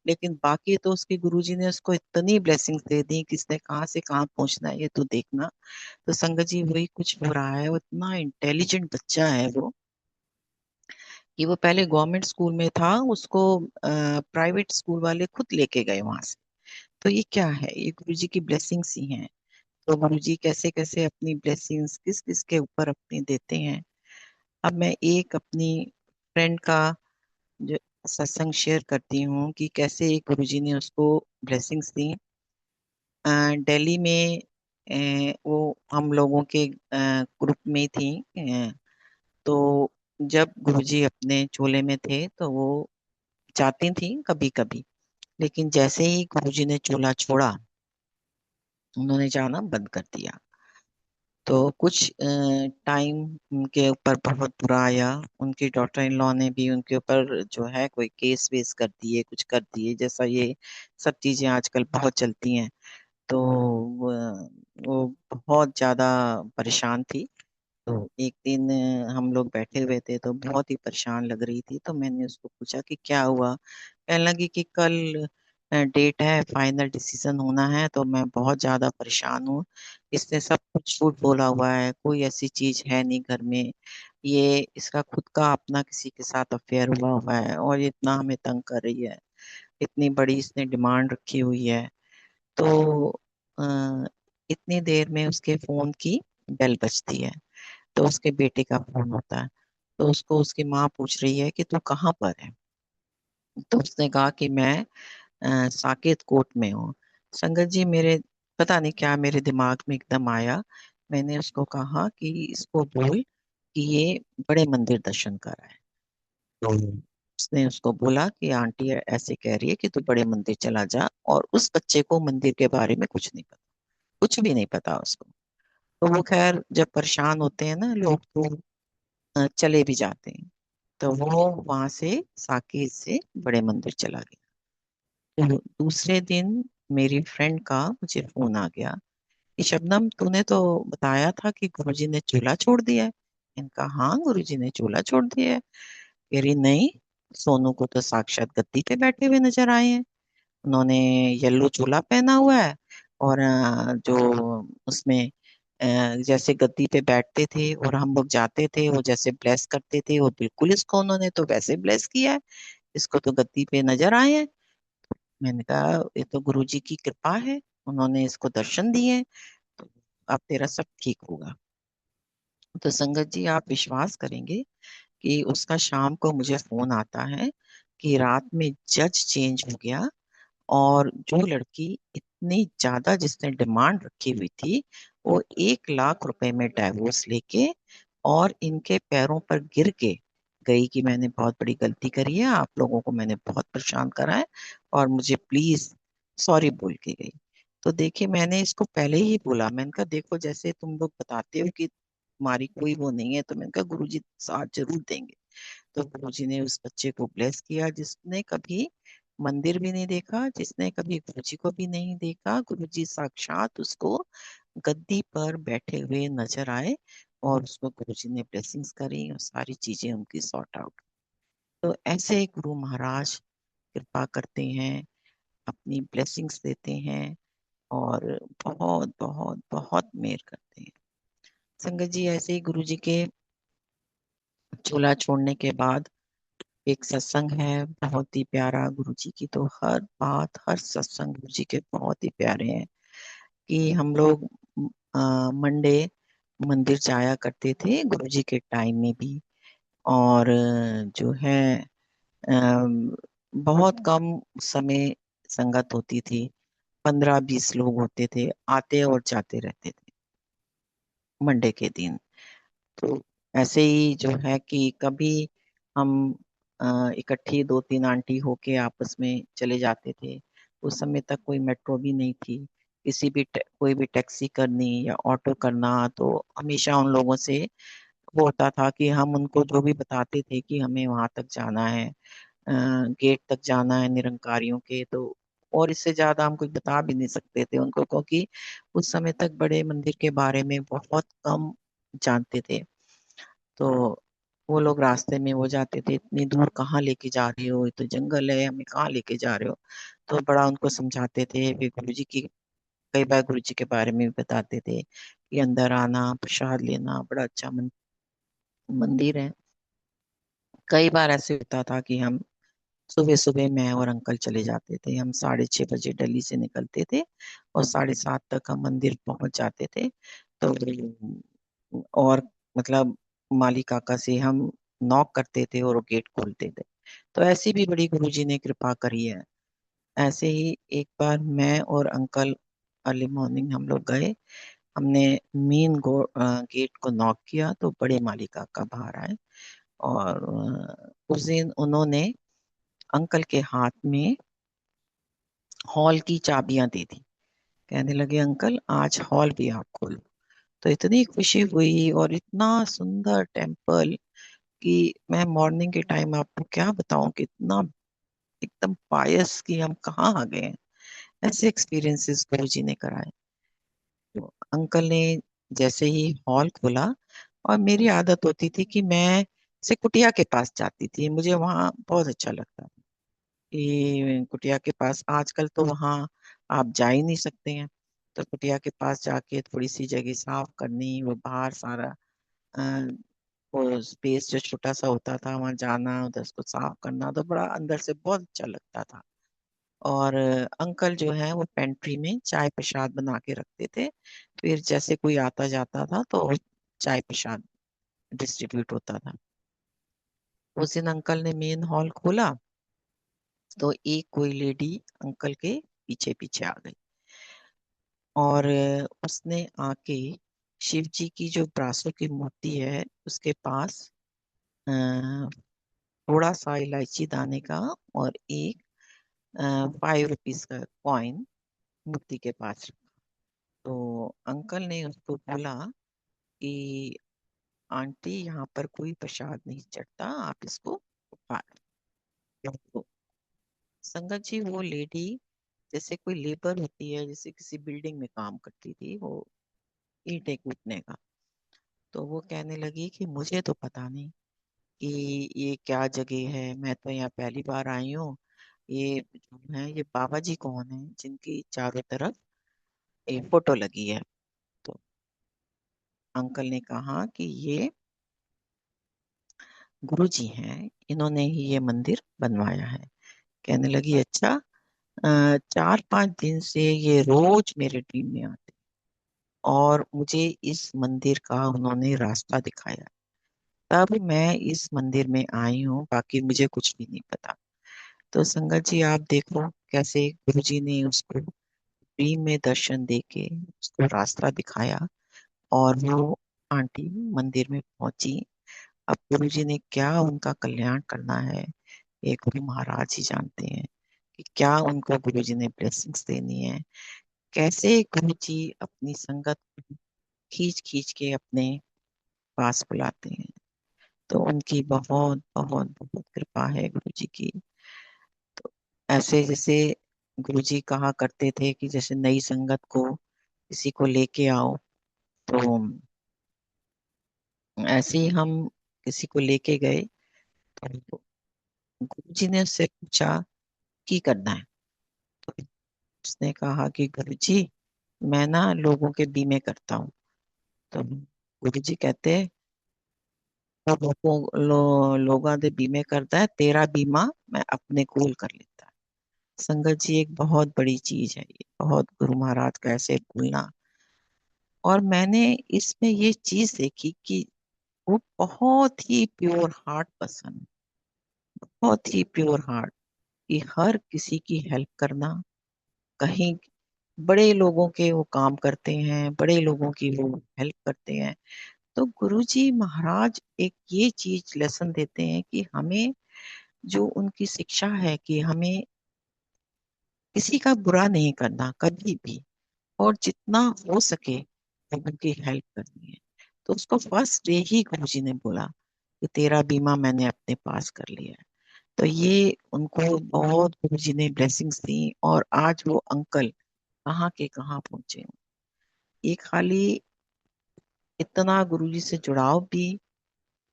लेकिन बाकी तो उसके गुरुजी ने उसको इतनी ब्लेसिंग्स दे दी कि इसने कहाँ से कहाँ पहुंचना है ये तो देखना। तो संगत जी वही कुछ हो रहा है, वो इतना इंटेलिजेंट बच्चा है वो, कि वो पहले गवर्नमेंट स्कूल में था, उसको प्राइवेट स्कूल वाले खुद लेके गए वहां से। तो ये क्या है, ये गुरुजी की ब्लेसिंग्स ही हैं। तो गुरुजी कैसे कैसे अपनी ब्लेसिंग्स किस किस के ऊपर अपनी देते हैं। अब मैं एक अपनी फ्रेंड का जो सत्संग शेयर करती हूँ कि कैसे एक गुरुजी ने उसको ब्लेसिंग्स दी। दिल्ली में वो हम लोगों के ग्रुप में थी। तो जब गुरुजी अपने चोले में थे तो वो जाती थी कभी कभी, लेकिन जैसे ही गुरुजी ने चोला छोड़ा, उन्होंने जाना बंद कर दिया। तो कुछ टाइम उनके ऊपर बहुत बुरा आया। उनकी डॉटर इन लॉ ने भी उनके ऊपर जो है कोई केस वेस कर दिए, कुछ कर दिए, जैसा ये सब चीजें आजकल बहुत चलती हैं। तो वो बहुत ज्यादा परेशान थी। तो एक दिन हम लोग बैठे हुए थे तो बहुत ही परेशान लग रही थी, तो मैंने उसको पूछा कि क्या हुआ। कहने लगी कि कल डेट है, फाइनल डिसीजन होना है, तो मैं बहुत ज्यादा परेशान हूँ। इसने सब कुछ झूठ बोला हुआ है, कोई ऐसी चीज है नहीं घर में, ये इसका खुद का अपना किसी के साथ अफेयर हुआ हुआ है, और ये इतना हमें तंग कर रही है, इतनी बड़ी इसने डिमांड रखी हुई है। तो अ, इतनी देर में उसके फोन की बेल बजती है। तो उसके बेटे का फोन होता है। तो उसको उसकी माँ पूछ रही है कि तू कहाँ पर है। तो उसने कहा कि मैं साकेत कोट में हूँ। संगत जी मेरे पता नहीं क्या मेरे दिमाग में एकदम आया। मैंने उसको कहा कि इसको बोल कि ये बड़े मंदिर दर्शन कर रहा है। तो उसने उसको बोला कि आंटी ऐसे कह रही है कि तू बड़े मंदिर चला जा, और उस बच्चे को मंदिर के बारे में कुछ नहीं पता, कुछ भी नहीं पता उसको। तो वो खैर जब परेशान होते हैं ना लोग तो चले भी जाते हैं। तो वो वहां से साकेत से बड़े मंदिर चला गया। तो दूसरे दिन मेरी फ्रेंड का मुझे फोन आ गया कि शबनम तूने तो बताया था कि गुरुजी ने चूल्हा छोड़ दिया है। इनका हाँ गुरुजी ने चूल्हा छोड़ दिया है। कह रही नहीं, सोनू को तो साक्षात गद्दी पे बैठे हुए नजर आए हैं। उन्होंने येलो चोला पहना हुआ है, और जो उसमें जैसे गद्दी पे बैठते थे और हम लोग जाते थे, वो जैसे ब्लेस करते थे, वो बिल्कुल इसको उन्होंने तो वैसे ब्लेस किया है। इसको तो गद्दी पे नजर आए हैं। मैंने कहा ये तो गुरुजी की कृपा है, उन्होंने इसको दर्शन दिए हैं, तो अब तेरा सब ठीक होगा। तो संगत जी आप विश्वास करेंगे कि उसका शाम को मुझे फोन आता है कि रात में जज चेंज हो गया, और जो लड़की इतनी ज्यादा जिसने डिमांड रखी हुई थी, वो 1 लाख रुपए में डाइवोर्स लेके और इनके पैरों पर गिर के गई कि मैंने बहुत बड़ी गलती करी है, आप लोगों को मैंने बहुत परेशान करा है, और मुझे प्लीज सॉरी बोल के गई। तो देखिए मैंने इसको पहले ही बोला, मैंने कहा देखो जैसे तुम लोग बताते हो कि तुम्हारी कोई वो नहीं है, तो मैंने कहा गुरुजी साथ जरूर देंगे। तो गुरुजी ने उस बच्चे को ब्लेस किया जिसने कभी मंदिर भी नहीं देखा, जिसने कभी गुरुजी को भी नहीं देखा। गुरुजी साक्षात उसको गद्दी पर बैठे हुए नजर आए, और उसको गुरुजी ने ब्लेसिंग्स करी और सारी चीजें उनकी सॉर्ट आउट। तो ऐसे गुरु महाराज कृपा करते हैं, अपनी ब्लेसिंग्स देते हैं, और बहुत बहुत बहुत मेहर करते हैं। संगत जी ऐसे ही गुरुजी के चूल्हा छोड़ने के बाद एक सत्संग है बहुत ही प्यारा। गुरुजी की तो हर बात, हर सत्संग गुरुजी के बहुत ही प्यारे हैं। कि हम लोग मंडे मंदिर जाया करते थे गुरुजी के टाइम में भी, और जो है बहुत कम समय संगत होती थी, 15-20 लोग होते थे, आते और जाते रहते थे मंडे के दिन। तो ऐसे ही जो है कि कभी हम इकट्ठी 2-3 आंटी होके आपस में चले जाते थे। उस समय तक कोई मेट्रो भी नहीं थी, किसी भी कोई भी टैक्सी करनी या ऑटो करना तो हमेशा उन लोगों से वो होता था कि हम उनको जो भी बताते थे कि हमें वहां तक जाना है, गेट तक जाना है निरंकारियों के, तो और इससे ज्यादा हम कुछ बता भी नहीं सकते थे उनको, क्योंकि उस समय तक बड़े मंदिर के बारे में बहुत कम जानते थे। तो वो लोग रास्ते में वो जाते थे, इतनी दूर कहाँ लेके जा रहे हो, ये तो जंगल है, हमें कहाँ लेके जा रहे हो। तो बड़ा उनको समझाते थे, फिर गुरु जी की कई बार गुरु जी के बारे में भी बताते थे कि अंदर आना, प्रसाद लेना, बड़ा अच्छा मंदिर है। कई बार ऐसे होता था कि हम सुबह सुबह मैं और अंकल चले जाते थे, हम 6:30 बजे दिल्ली से निकलते थे और 7:30 तक हम मंदिर पहुंच जाते थे। तो और मतलब माली काका से हम नॉक करते थे और वो गेट खोलते थे। तो ऐसी भी बड़ी गुरुजी ने कृपा करी है। ऐसे ही एक बार मैं और अंकल अर्ली मॉर्निंग हम लोग गए, हमने गेट को नॉक किया तो बड़े माली काका बाहर आए, और उस दिन उन्होंने अंकल के हाथ में हॉल की चाबियां दे दी। कहने लगे अंकल आज हॉल भी आप खोलो। तो इतनी खुशी हुई, और इतना सुंदर टेम्पल कि मैं मॉर्निंग के टाइम आपको क्या बताऊं कि इतना एकदम पायस कि हम कहाँ आ गए हैं। ऐसे एक्सपीरियंसेस गुरु जी ने कराए। तो अंकल ने जैसे ही हॉल खोला, और मेरी आदत होती थी कि मैं से कुटिया के पास जाती थी, मुझे वहां बहुत अच्छा लगता था कि कुटिया के पास, आजकल तो वहां आप जा ही नहीं सकते हैं। तो कुटिया के पास जाके थोड़ी सी जगह साफ करनी, वो बाहर सारा अ, वो स्पेस जो छोटा सा होता था वहां जाना, उधर उसको साफ करना, तो बड़ा अंदर से बहुत अच्छा लगता था। और अंकल जो है वो पेंट्री में चाय प्रसाद बना के रखते थे, फिर जैसे कोई आता जाता था तो चाय प्रसाद डिस्ट्रीब्यूट होता था। उस दिन अंकल ने मेन हॉल खोला तो एक कोई लेडी अंकल के पीछे पीछे आ गई, और उसने आके शिव जी की जो ब्रासो की मूर्ति है उसके पास अ, थोड़ा सा इलायची दाने का और एक 5 रुपीज का कॉइन मूर्ति के पास रखा। तो अंकल ने उसको बोला कि आंटी यहाँ पर कोई प्रसाद नहीं चढ़ता, आप इसको उठा लो। संगत जी वो लेडी जैसे कोई लेबर होती है, जैसे किसी बिल्डिंग में काम करती थी वो, ईंटें कूटने का। तो वो कहने लगी कि मुझे तो पता नहीं कि ये क्या जगह है, मैं तो यहाँ पहली बार आई हूँ। ये जो है ये बाबा जी कौन है जिनकी चारों तरफ ये फोटो लगी है। तो अंकल ने कहा कि ये गुरु जी हैं, इन्होंने ही ये मंदिर बनवाया है। कहने लगी अच्छा। 4-5 दिन से ये रोज मेरे ड्रीम में आते, और मुझे इस मंदिर का उन्होंने रास्ता दिखाया, तब मैं इस मंदिर में आई हूँ, बाकी मुझे कुछ भी नहीं पता। तो संगत जी आप देखो कैसे गुरु जी ने उसको ड्रीम में दर्शन देके उसको रास्ता दिखाया, और वो आंटी मंदिर में पहुंची। अब गुरु जी ने क्या उनका कल्याण करना है ये गुरु महाराज ही जानते हैं, कि क्या उनको गुरु जी ने ब्लेसिंग्स देनी है, कैसे गुरु जी अपनी संगत को खींच खींच के अपने पास बुलाते हैं। तो उनकी बहुत बहुत बहुत कृपा है गुरु जी की। तो ऐसे जैसे गुरु जी कहा करते थे कि जैसे नई संगत को किसी को लेके आओ, तो ऐसे ही हम किसी को लेके गए, तो गुरु जी ने उससे पूछा की करना है। तो उसने कहा कि गुरु जी मैं ना लोगों के बीमे करता हूँ। तो गुरु जी कहते "तो लोगों दे बीमे करता है, तेरा बीमा मैं अपने कोल कर लेता है"। संगत जी एक बहुत बड़ी चीज है ये, बहुत गुरु महाराज का ऐसे भूलना। और मैंने इसमें ये चीज देखी कि वो बहुत ही प्योर हार्ट पर्सन है, बहुत ही प्योर हार्ट, कि हर किसी की हेल्प करना। कहीं बड़े लोगों के वो काम करते हैं, बड़े लोगों की वो हेल्प करते हैं। तो गुरुजी महाराज एक ये चीज लेसन देते हैं कि हमें, जो उनकी शिक्षा है कि हमें किसी का बुरा नहीं करना कभी भी, और जितना हो सके उनकी हेल्प करनी है। तो उसको फर्स्ट डे ही गुरुजी ने बोला कि तेरा बीमा मैंने अपने पास कर लिया है। तो ये उनको बहुत गुरुजी ने ब्लेसिंग्स दी, और आज वो अंकल कहाँ के कहाँ पहुंचे हैं। ये खाली इतना गुरुजी से जुड़ाव भी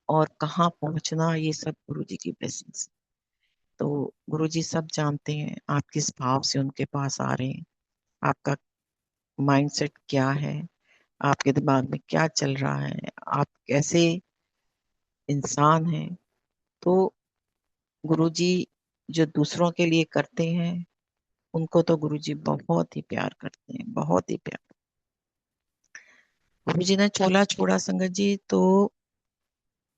और कहाँ पहुंचना, ये सब गुरुजी की ब्लेसिंग्स। तो गुरुजी सब जानते हैं आप किस भाव से उनके पास आ रहे हैं, आपका माइंडसेट क्या है, आपके दिमाग में क्या चल रहा है, आप कैसे इंसान हैं। तो गुरुजी जो दूसरों के लिए करते हैं, उनको तो गुरुजी बहुत ही प्यार करते हैं, बहुत ही प्यार। गुरुजी ने चोला छोड़ा संगत जी, तो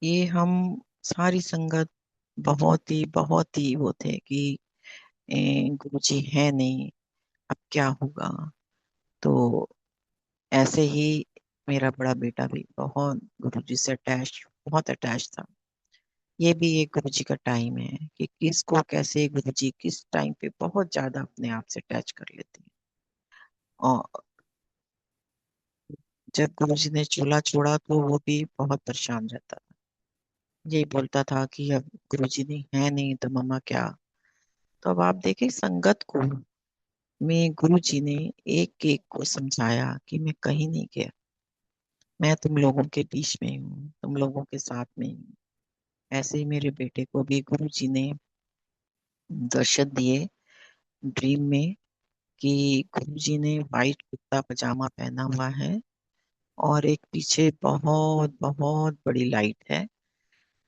ये हम सारी संगत बहुत ही वो थे कि गुरुजी है नहीं, अब क्या होगा। तो ऐसे ही मेरा बड़ा बेटा भी बहुत गुरुजी से अटैच, बहुत अटैच था। ये भी एक गुरुजी का टाइम है कि किसको कैसे गुरुजी किस टाइम पे बहुत ज्यादा अपने आप से अटैच कर लेते हैं। और जब गुरुजी ने चूल्हा छोड़ा तो वो भी बहुत परेशान रहता था। यही बोलता था कि अब गुरुजी नहीं है, नहीं तो मम्मा क्या। तो अब आप देखें संगत को में गुरुजी ने एक एक को समझाया कि मैं कहीं नहीं गया, मैं तुम लोगों के बीच में हूँ, तुम लोगों के साथ में हूँ। ऐसे ही मेरे बेटे को भी गुरुजी ने दर्शन दिए ड्रीम में कि गुरुजी ने वाइट कुर्ता पजामा पहना हुआ है, और एक पीछे बहुत बहुत बड़ी लाइट है।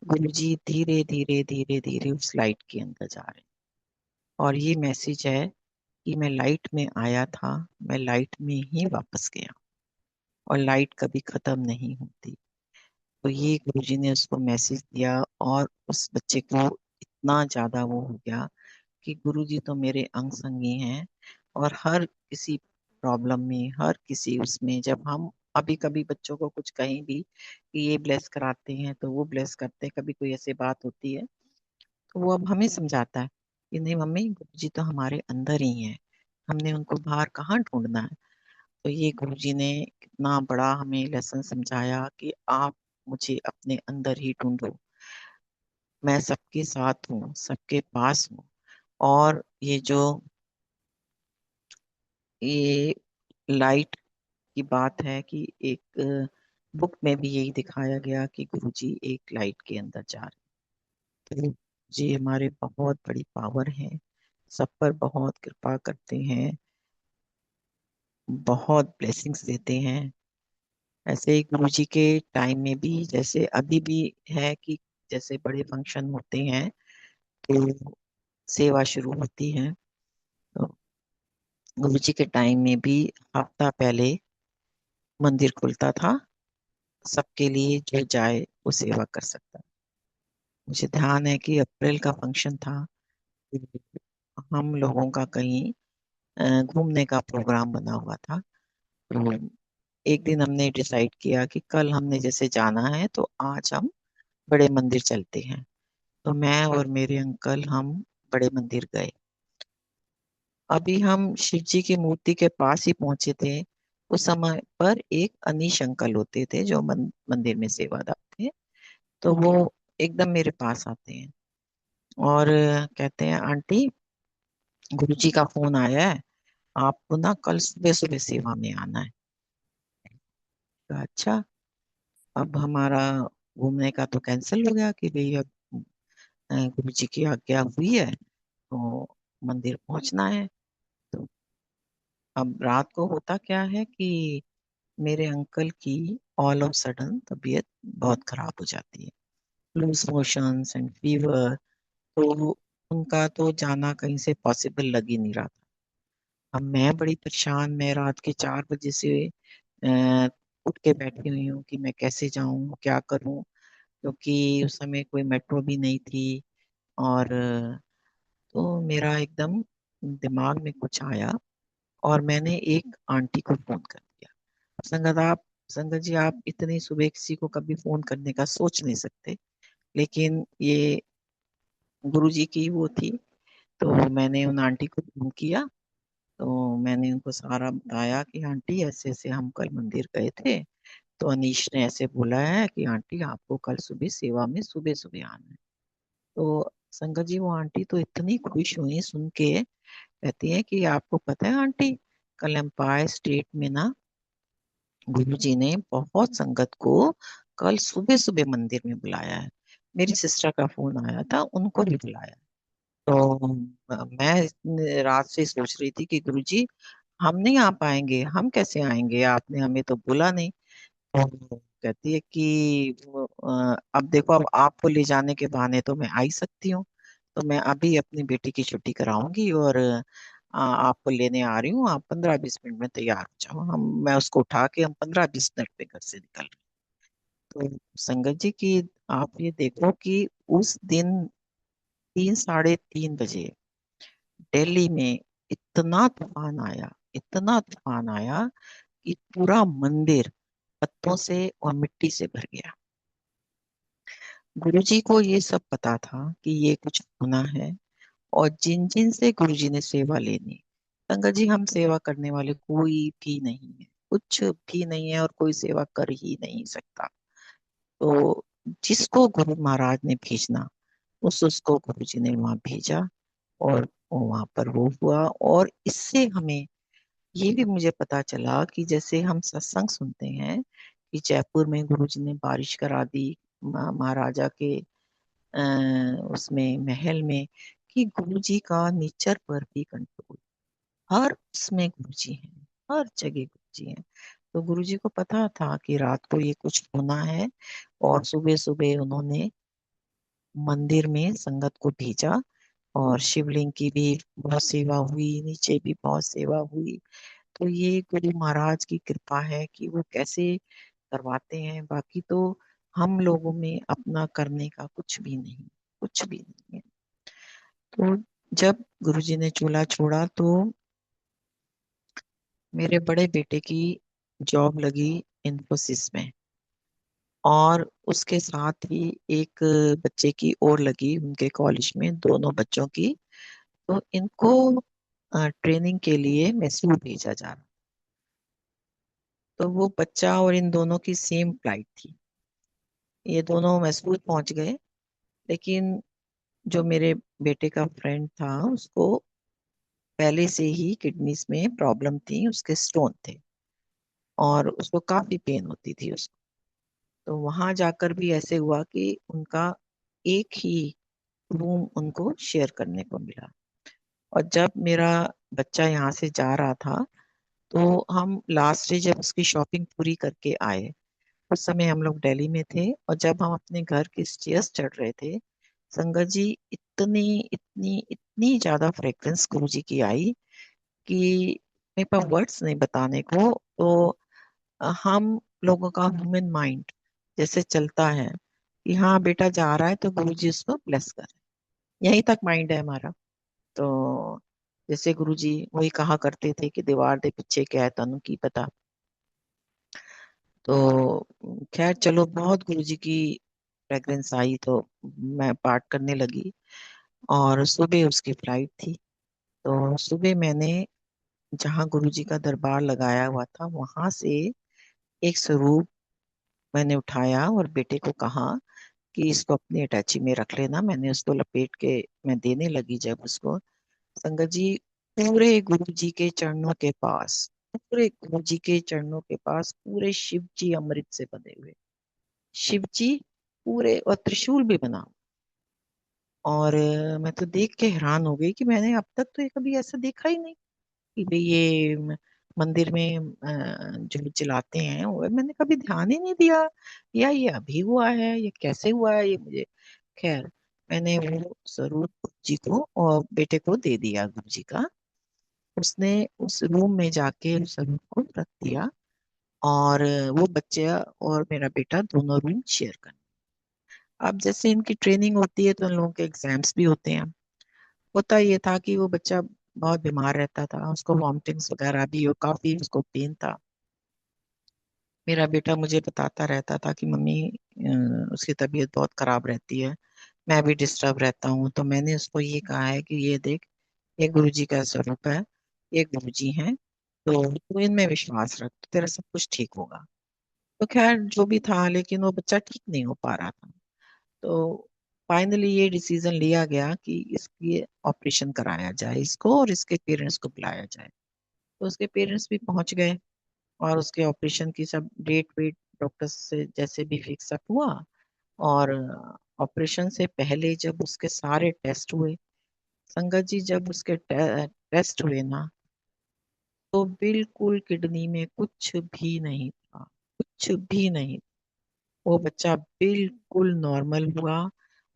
गुरुजी धीरे धीरे धीरे धीरे उस लाइट के अंदर जा रहे हैं, और ये मैसेज है कि मैं लाइट में आया था, मैं लाइट में ही वापस गया, और लाइट कभी खत्म नहीं होती। तो ये गुरुजी ने उसको मैसेज दिया, और उस बच्चे को इतना ज्यादा वो हो गया कि गुरुजी तो मेरे अंग संगी हैं। और हर किसी प्रॉब्लम में, हर किसी उसमें, जब हम अभी कभी बच्चों को कुछ कहें भी कि ये ब्लेस कराते हैं तो वो ब्लेस करते हैं, कभी कोई ऐसी बात होती है तो वो अब हमें समझाता है कि नहीं मम्मी, गुरुजी तो हमारे अंदर ही हैं, हमने उनको बाहर कहाँ ढूंढना है। तो ये गुरुजी ने कितना बड़ा हमें लेसन समझाया कि आप मुझे अपने अंदर ही ढूंढो, मैं सबके साथ हूँ, सबके पास हूँ। और ये लाइट की बात है कि एक बुक में भी यही दिखाया गया कि गुरुजी एक लाइट के अंदर जा रहे हैं। तो जी हमारे बहुत बड़ी पावर है, सब पर बहुत कृपा करते हैं, बहुत ब्लेसिंग्स देते हैं। ऐसे ही गुरुजी के टाइम में भी, जैसे अभी भी है कि जैसे बड़े फंक्शन होते हैं तो सेवा शुरू होती है। तो गुरुजी के टाइम में भी हफ्ता पहले मंदिर खुलता था, सबके लिए जो जाए वो सेवा कर सकता है। मुझे ध्यान है कि अप्रैल का फंक्शन था, हम लोगों का कहीं घूमने का प्रोग्राम बना हुआ था। तो एक दिन हमने डिसाइड किया कि कल हमने जैसे जाना है तो आज हम बड़े मंदिर चलते हैं। तो मैं और मेरे अंकल हम बड़े मंदिर गए। अभी हम शिव जी की मूर्ति के पास ही पहुंचे थे, उस समय पर एक अनीश अंकल होते थे जो मंदिर में सेवादार थे। तो वो एकदम मेरे पास आते हैं और कहते हैं आंटी, गुरुजी का फोन आया है, आपको ना कल सुबह सुबह सेवा में आना है। कहा, अच्छा। अब हमारा घूमने का तो कैंसिल हो गया कि भाई अब गुरुजी की आज्ञा हुई है तो मंदिर पहुंचना है। तो अब रात को होता क्या है कि मेरे अंकल की ऑल ऑफ सडन तबीयत बहुत खराब हो जाती है, लूज मोशंस एंड फीवर। तो उनका तो जाना कहीं से पॉसिबल लग ही नहीं रहा था। अब मैं बड़ी परेशान, मैं रात के 4 बजे से अ, उठ के बैठी हुई हूँ कि मैं कैसे जाऊं, क्या करूं, क्योंकि उस समय कोई मेट्रो भी नहीं थी। और तो मेरा एकदम दिमाग में कुछ आया, और मैंने एक आंटी को फोन कर दिया। संगत जी, आप इतनी सुबह किसी को कभी फोन करने का सोच नहीं सकते, लेकिन ये गुरुजी की वो थी। तो मैंने उन आंटी को फोन किया, तो मैंने उनको सारा बताया कि आंटी ऐसे ऐसे हम कल मंदिर गए थे, तो अनीश ने ऐसे बोला है कि आंटी आपको कल सुबह सेवा में सुबह सुबह आना है। तो संगत जी वो आंटी तो इतनी खुश हुई सुन के, कहती है कि आपको पता है आंटी, कल एम्पायर स्टेट में ना गुरु जी ने बहुत संगत को कल सुबह सुबह मंदिर में बुलाया है। मेरी सिस्टर का फोन आया था, उनको भी बुलाया। तो मैं रात से सोच रही थी कि गुरु जी हम नहीं आ पाएंगे, हम कैसे आएंगे, आपने हमें तो बुला नहीं। तो कहती है कि अब देखो, अब आपको ले जाने के बहाने तो मैं आ ही सकती हूँ। तो मैं अभी अपनी बेटी की छुट्टी कराऊंगी और आपको लेने आ रही हूँ, आप 15-20 मिनट में तैयार हो जाओ। मैं उसको उठा के हम 15-20 मिनट में घर से निकल रहे। तो संगत जी की आप ये देखो कि उस दिन 3, साढ़े 3 बजे दिल्ली में इतना तूफान आया, इतना तूफान आया कि पूरा मंदिर पत्तों से और मिट्टी से भर गया। गुरुजी को ये सब पता था कि ये कुछ होना है, और जिन जिन से गुरुजी ने सेवा लेनी, संगत जी हम सेवा करने वाले कोई भी नहीं है, कुछ भी नहीं है और कोई सेवा कर ही नहीं सकता। तो जिसको गुरु महाराज ने भेजना, उसको गुरुजी ने वहां भेजा, और वहां पर वो हुआ। और इससे हमें ये भी मुझे पता चला कि जैसे हम सत्संग सुनते हैं कि जयपुर में गुरुजी ने बारिश करा दी महाराजा के उसमें महल में, कि गुरुजी का नेचर पर भी कंट्रोल, हर उसमें गुरुजी हैं, हर जगह गुरुजी हैं। तो गुरुजी को पता था कि रात को ये कुछ होना है, और सुबह सुबह उन्होंने मंदिर में संगत को भेजा, और शिवलिंग की भी बहुत सेवा हुई, नीचे भी बहुत सेवा हुई। तो ये गुरु महाराज की कृपा है कि वो कैसे करवाते हैं, बाकी तो हम लोगों में अपना करने का कुछ भी नहीं, कुछ भी नहीं है। तो जब गुरुजी ने चूल्हा छोड़ा तो मेरे बड़े बेटे की जॉब लगी इन्फोसिस में, और उसके साथ ही एक बच्चे की और लगी उनके कॉलेज में, दोनों बच्चों की। तो इनको ट्रेनिंग के लिए मैसूर भेजा जा रहा। तो वो बच्चा और इन दोनों की सेम फ्लाइट थी, ये दोनों मैसूर पहुंच गए। लेकिन जो मेरे बेटे का फ्रेंड था, उसको पहले से ही किडनीज में प्रॉब्लम थी, उसके स्टोन थे, और उसको काफी पेन होती थी उसको। तो वहां जाकर भी ऐसे हुआ कि उनका एक ही रूम उनको शेयर करने को मिला। और जब मेरा बच्चा यहाँ से जा रहा था, तो हम लास्ट डे जब उसकी शॉपिंग पूरी करके आए, उस समय हम लोग दिल्ली में थे, और जब हम अपने घर के स्टेयर्स चढ़ रहे थे, संगत जी इतनी इतनी इतनी ज्यादा फ्रेग्रेंस गुरु जी की आई कि मेरे पास वर्ड्स नहीं बताने को। तो हम लोगों का ह्यूमन माइंड जैसे चलता है कि हाँ बेटा जा रहा है तो गुरु जी उसको ब्लेस कर, यहीं तक माइंड है हमारा। तो जैसे गुरु जी वही कहा करते थे कि दीवार दे पीछे क्या है तनु की पता। तो खैर चलो, बहुत गुरु जी की फ्रेग्रेंस आई तो मैं पाठ करने लगी, और सुबह उसकी फ्लाइट थी। तो सुबह मैंने जहाँ गुरु जी का दरबार लगाया हुआ था, वहां से एक स्वरूप मैंने उठाया और बेटे को कहा कि इसको अपनी अटैची में रख लेना। मैंने उसको लपेट के मैं देने लगी जब उसको, संगत जी पूरे गुरु जी के चरणों के पास, पूरे गुरु जी के चरणों के पास पूरे शिव जी अमृत से बने हुए, शिव जी पूरे, और त्रिशूल भी बना। और मैं तो देख के हैरान हो गई कि मैंने अब तक तो ये कभी ऐसा देखा ही नहीं कि भाई ये मंदिर में जो चलाते हैं वो मैंने कभी ध्यान ही नहीं दिया, या ये अभी हुआ है, ये कैसे हुआ है ये मुझे। खैर मैंने वो स्वरूप गुरु जी को और बेटे को दे दिया गुरु जी का। उसने उस रूम में जाके उस स्वरूप को रख दिया, और वो बच्चे और मेरा बेटा दोनों रूम शेयर कर। अब जैसे इनकी ट्रेनिंग होती है तो इन लोगों के एग्जाम्स भी होते हैं। होता ये था कि वो बच्चा बहुत बीमार रहता था, उसको वॉमिटिंग्स वगैरह भी, और काफी उसको पेन था। मेरा बेटा मुझे बताता रहता था कि मम्मी उसकी तबीयत बहुत खराब रहती है, मैं भी डिस्टर्ब रहता हूँ। तो मैंने उसको ये कहा है कि ये देख, ये गुरु जी का स्वरूप है, ये गुरु जी हैं, तो तू इनमें विश्वास रख, तो तेरा सब कुछ ठीक होगा। तो खैर जो भी था, लेकिन वो बच्चा ठीक नहीं हो पा रहा था। तो फाइनली ये डिसीजन लिया गया कि इसकी ऑपरेशन कराया जाए इसको, और इसके पेरेंट्स को बुलाया जाए। तो उसके पेरेंट्स भी पहुंच गए, और उसके ऑपरेशन की सब डेट वेट डॉक्टर से जैसे भी फिक्स अप हुआ। और ऑपरेशन से पहले जब उसके सारे टेस्ट हुए, संगत जी, जब उसके टेस्ट हुए ना, तो बिल्कुल किडनी में कुछ भी नहीं था, कुछ भी नहीं। वो बच्चा बिल्कुल नॉर्मल हुआ,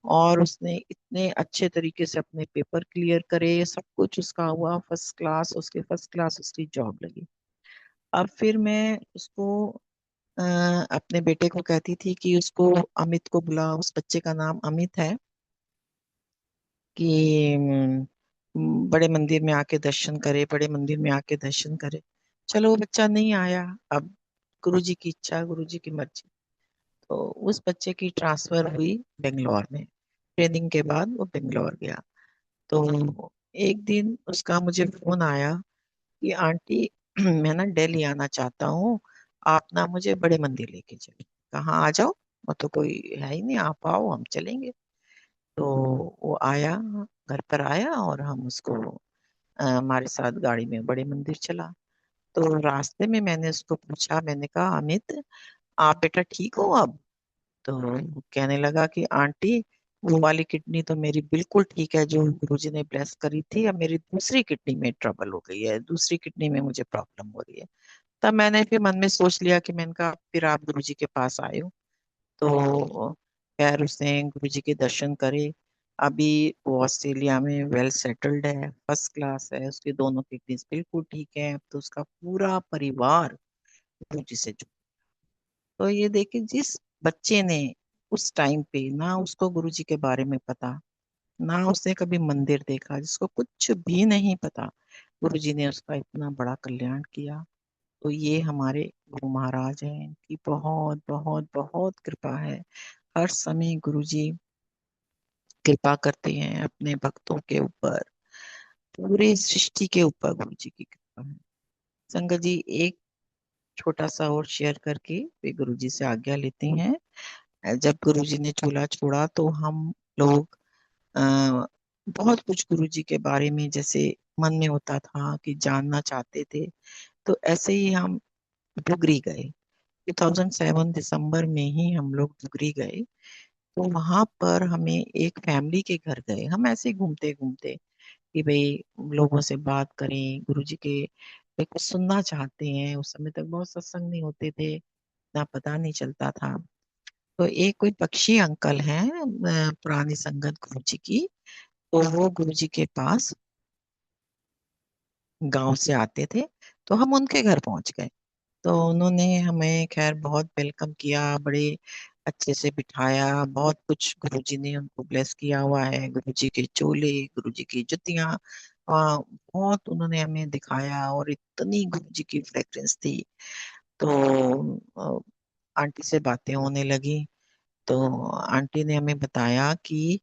और उसने इतने अच्छे तरीके से अपने पेपर क्लियर करे, सब कुछ उसका हुआ फर्स्ट क्लास, उसके फर्स्ट क्लास उसकी जॉब लगी। अब फिर मैं उसको अ, अपने बेटे को कहती थी कि उसको अमित को बुला, उस बच्चे का नाम अमित है, कि बड़े मंदिर में आके दर्शन करे, बड़े मंदिर में आके दर्शन करे। चलो वो बच्चा नहीं आया। अब गुरु जी की इच्छा, गुरु जी की मर्जी। तो उस बच्चे की ट्रांसफर हुई बेंगलोर में। ट्रेनिंग के बाद वो बेंगलोर गया। तो एक दिन उसका मुझे फोन आया कि आंटी, मैं ना दिल्ली आना चाहता हूँ, आप ना मुझे बड़े मंदिर लेके चलिए। कहाँ, आ जाओ, वो तो कोई है ही नहीं, आप आओ हम चलेंगे। तो वो आया, घर पर आया, और हम उसको हमारे साथ गाड़ी में बड़े मंदिर चला। तो रास्ते में मैंने उसको पूछा, मैंने कहा अमित, आप बेटा ठीक हो अब? तो वो कहने लगा कि आंटी, वो वाली किडनी तो मेरी बिल्कुल ठीक है जो गुरुजी ने ब्लेस करी थी, अब मेरी दूसरी किडनी में ट्रबल हो गई है, दूसरी किडनी में मुझे प्रॉब्लम हो रही है। तब मैंने फिर मन में सोच लिया कि मैंने कहा फिर आप गुरुजी के पास आए हो। तो खैर उसने गुरुजी के दर्शन करे। अभी वो ऑस्ट्रेलिया में वेल सेटल्ड है, फर्स्ट क्लास है, उसकी दोनों किडनीज बिल्कुल ठीक है। अब तो उसका पूरा परिवार गुरुजी से जुड़ा। तो ये देखिए, जिस बच्चे ने उस टाइम पे ना उसको गुरुजी के बारे में पता, ना उसने कभी मंदिर देखा, जिसको कुछ भी नहीं पता, गुरुजी ने उसका इतना बड़ा कल्याण किया। तो ये हमारे गुरु महाराज हैं, इनकी बहुत बहुत बहुत कृपा है। हर समय गुरुजी कृपा करते हैं अपने भक्तों के ऊपर, पूरे सृष्टि के ऊपर गुरुजी की कृपा है। संगत जी, एक छोटा सा और शेयर करके वे गुरुजी से आज्ञा लेते हैं। जब गुरुजी ने चूल्हा छोड़ा तो हम लोग अ, बहुत कुछ गुरुजी के बारे में जैसे मन में होता था कि जानना चाहते थे। तो ऐसे ही हम डुगरी गए। 2007 दिसंबर में ही हम लोग डुगरी गए। तो वहां पर हमें एक फैमिली के घर गए, हम ऐसे ही घूमते घूमते कि भाई लोगों से बात करें, गुरुजी के भाई कुछ सुनना चाहते हैं। उस समय तक बहुत सत्संग नहीं होते थे, ना पता नहीं चलता था। तो एक कोई पक्षी अंकल हैं, पुरानी संगत गुरुजी की, तो वो गुरुजी के पास गांव से आते थे। तो हम उनके घर पहुंच गए। तो उन्होंने हमें खैर बहुत वेलकम किया, बड़े अच्छे से बिठाया, बहुत कुछ गुरुजी ने उनको ब्लेस किया हुआ है, गुरुजी के चोले, गुरुजी की जुतियां, बहुत उन्होंने हमें दिखाया, और इतनी गुरुजी की फ्रेग्रेंस थी। तो आंटी से बातें होने लगी। तो आंटी ने हमें बताया कि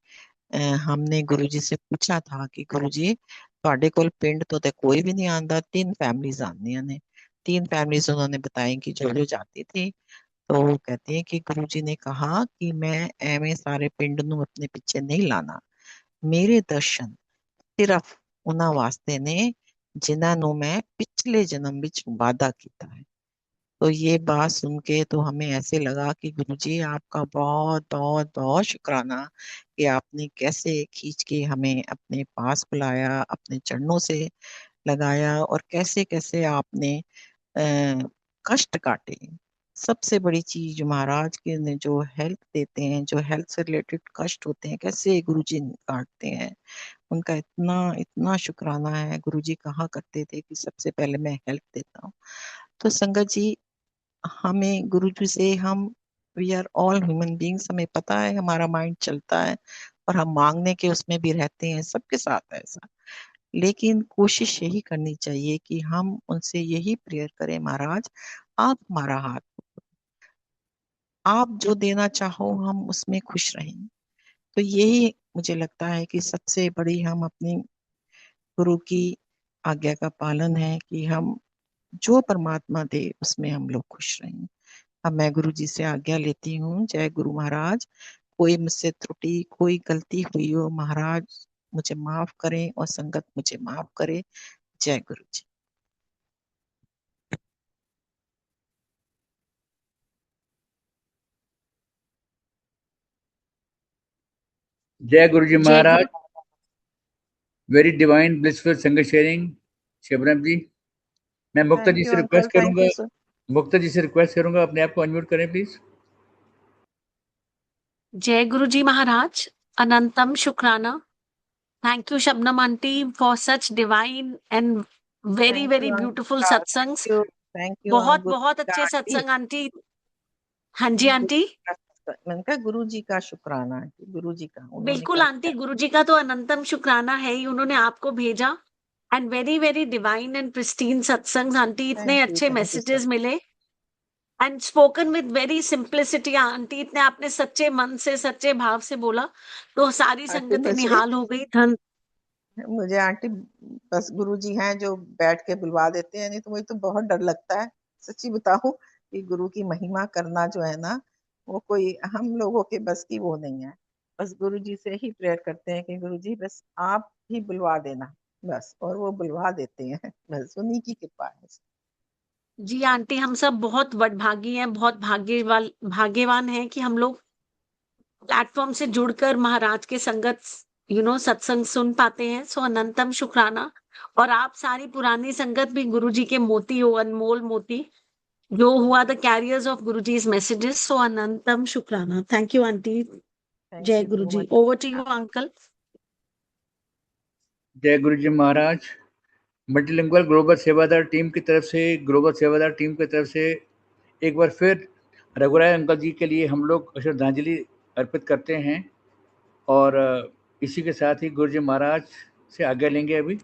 हमने गुरुजी से पूछा था कि गुरुजी, ਤੁਹਾਡੇ ਕੋਲ ਪਿੰਡ ਤੋਂ ਤੇ कोई भी नहीं आंदा, तीन फैमिलीज आंदियां ने। तीन फैमिलीज उन्होंने बताई कि जो जो जाती थी। तो वो कहती है कि गुरुजी ने कहा कि मैं ਐਵੇਂ ਸਾਰੇ ਪਿੰਡ ਨੂੰ अपने पीछे नहीं लाना। ਮੇਰੇ ਦਰਸ਼ਨ ਸਿਰਫ ਉਹਨਾਂ ਵਾਸਤੇ ਨੇ ਜਿਨ੍ਹਾਂ ਨੂੰ मैं पिछले जन्म ਵਿੱਚ वादा ਕੀਤਾ है। तो ये बात सुन के तो हमें ऐसे लगा कि गुरुजी, आपका बहुत बहुत बहुत शुक्राना कि आपने कैसे खींच के हमें अपने पास बुलाया, अपने चरणों से लगाया, और कैसे कैसे आपने अ, कष्ट काटे। सबसे बड़ी चीज महाराज के ने जो हेल्थ देते हैं, जो हेल्थ से रिलेटेड कष्ट होते हैं, कैसे गुरुजी काटते हैं। उनका इतना इतना शुक्राना है। गुरुजी कहा करते थे कि सबसे पहले मैं हेल्थ देता हूँ। तो संगत जी, हमें गुरु जी से हम, we are all human beings, हमें पता है हमारा माइंड चलता है, और हम मांगने के उसमें भी रहते हैं, सबके साथ है ऐसा। लेकिन कोशिश यही करनी चाहिए कि हम उनसे यही प्रेयर करें, महाराज आप हमारा हाथ, आप जो देना चाहो हम उसमें खुश रहें। तो यही मुझे लगता है कि सबसे बड़ी हम अपनी गुरु की आज्ञा का पालन है कि हम जो परमात्मा दे उसमें हम लोग खुश रहें। अब मैं गुरु जी से आज्ञा लेती हूँ। जय गुरु महाराज। कोई मुझसे त्रुटि, कोई गलती हुई हो महाराज मुझे माफ करें और संगत मुझे माफ करे। जय गुरु जी। जय गुरु जी जय महाराज। गुरु वेरी डिवाइन ब्लिसफुल संगत शेयरिंग शिवराम जी। मैं मुक्ता जी थैंक यू से अंकल, रिक्वेस्ट थैंक करूंगा, यू सर। मुक्ता जी से रिक्वेस्ट करूंगा अपने आप को अनम्यूट करें प्लीज। जय गुरु जी महाराज। अनंतम शुक्राना। Thank you Shabnam aunty for such divine and very thank very you beautiful uncle, satsangs. Thank you बहुत गुरु बहुत का अच्छे आंटी। सत्संग आंटी। हाँ जी गुरु आंटी। जी का, मैंने कहा गुरु जी का शुक्राना आंटी, गुरु जी का उन्होंने बिल्कुल आंटी, कहा। गुरु जी का तो अनंतम शुक्राना है ही, उन्होंने आपको भेजा। And very very divine and pristine सत्संग आंटी, इतने अच्छे थैंक यू सर। मैसेजेस मिले and spoken with very simplicity aunty, इतने आपने सच्चे मन से सच्चे भाव से बोला तो सारी आंटी संगत मुझे निहाल हो गई। धन मुझे आंटी बस गुरु जी हैं जो बैठ के बुलवा देते हैं, नहीं तो मुझे तो बहुत डर लगता है सच्ची बताऊं कि गुरु की महिमा करना जो है ना, वो कोई हम लोगों के बस की वो नहीं है। बस गुरु जी से ही प्रेयर करते हैं कि गुरु जी बस आप ही बुलवा देना बस, और वो बुलवा देते हैं बस उन्हीं की कृपा है। जी आंटी, हम सब बहुत वडभागी हैं, बहुत भाग्यवान हैं कि हम लोग प्लेटफॉर्म से जुड़कर महाराज के संगत सत्संग सुन पाते हैं। सो अनंतम शुक्राना। और आप सारी पुरानी संगत भी गुरु जी के मोती हो, अनमोल मोती जो हुआ the carriers of Guru जी's messages. So अनंतम शुक्राना। Thank you aunty. थैंक जय यू गुरु सो जी। Much. Over to you uncle. जय गुरु जी महाराज। मल्टीलिंगुअल ग्लोबल सेवादार टीम की तरफ से, ग्लोबल सेवादार टीम की तरफ से एक बार फिर रघुराय अंकल जी के लिए हम लोग श्रद्धांजलि अर्पित करते हैं और इसी के साथ ही गुरु जी महाराज से आज्ञा लेंगे अभी।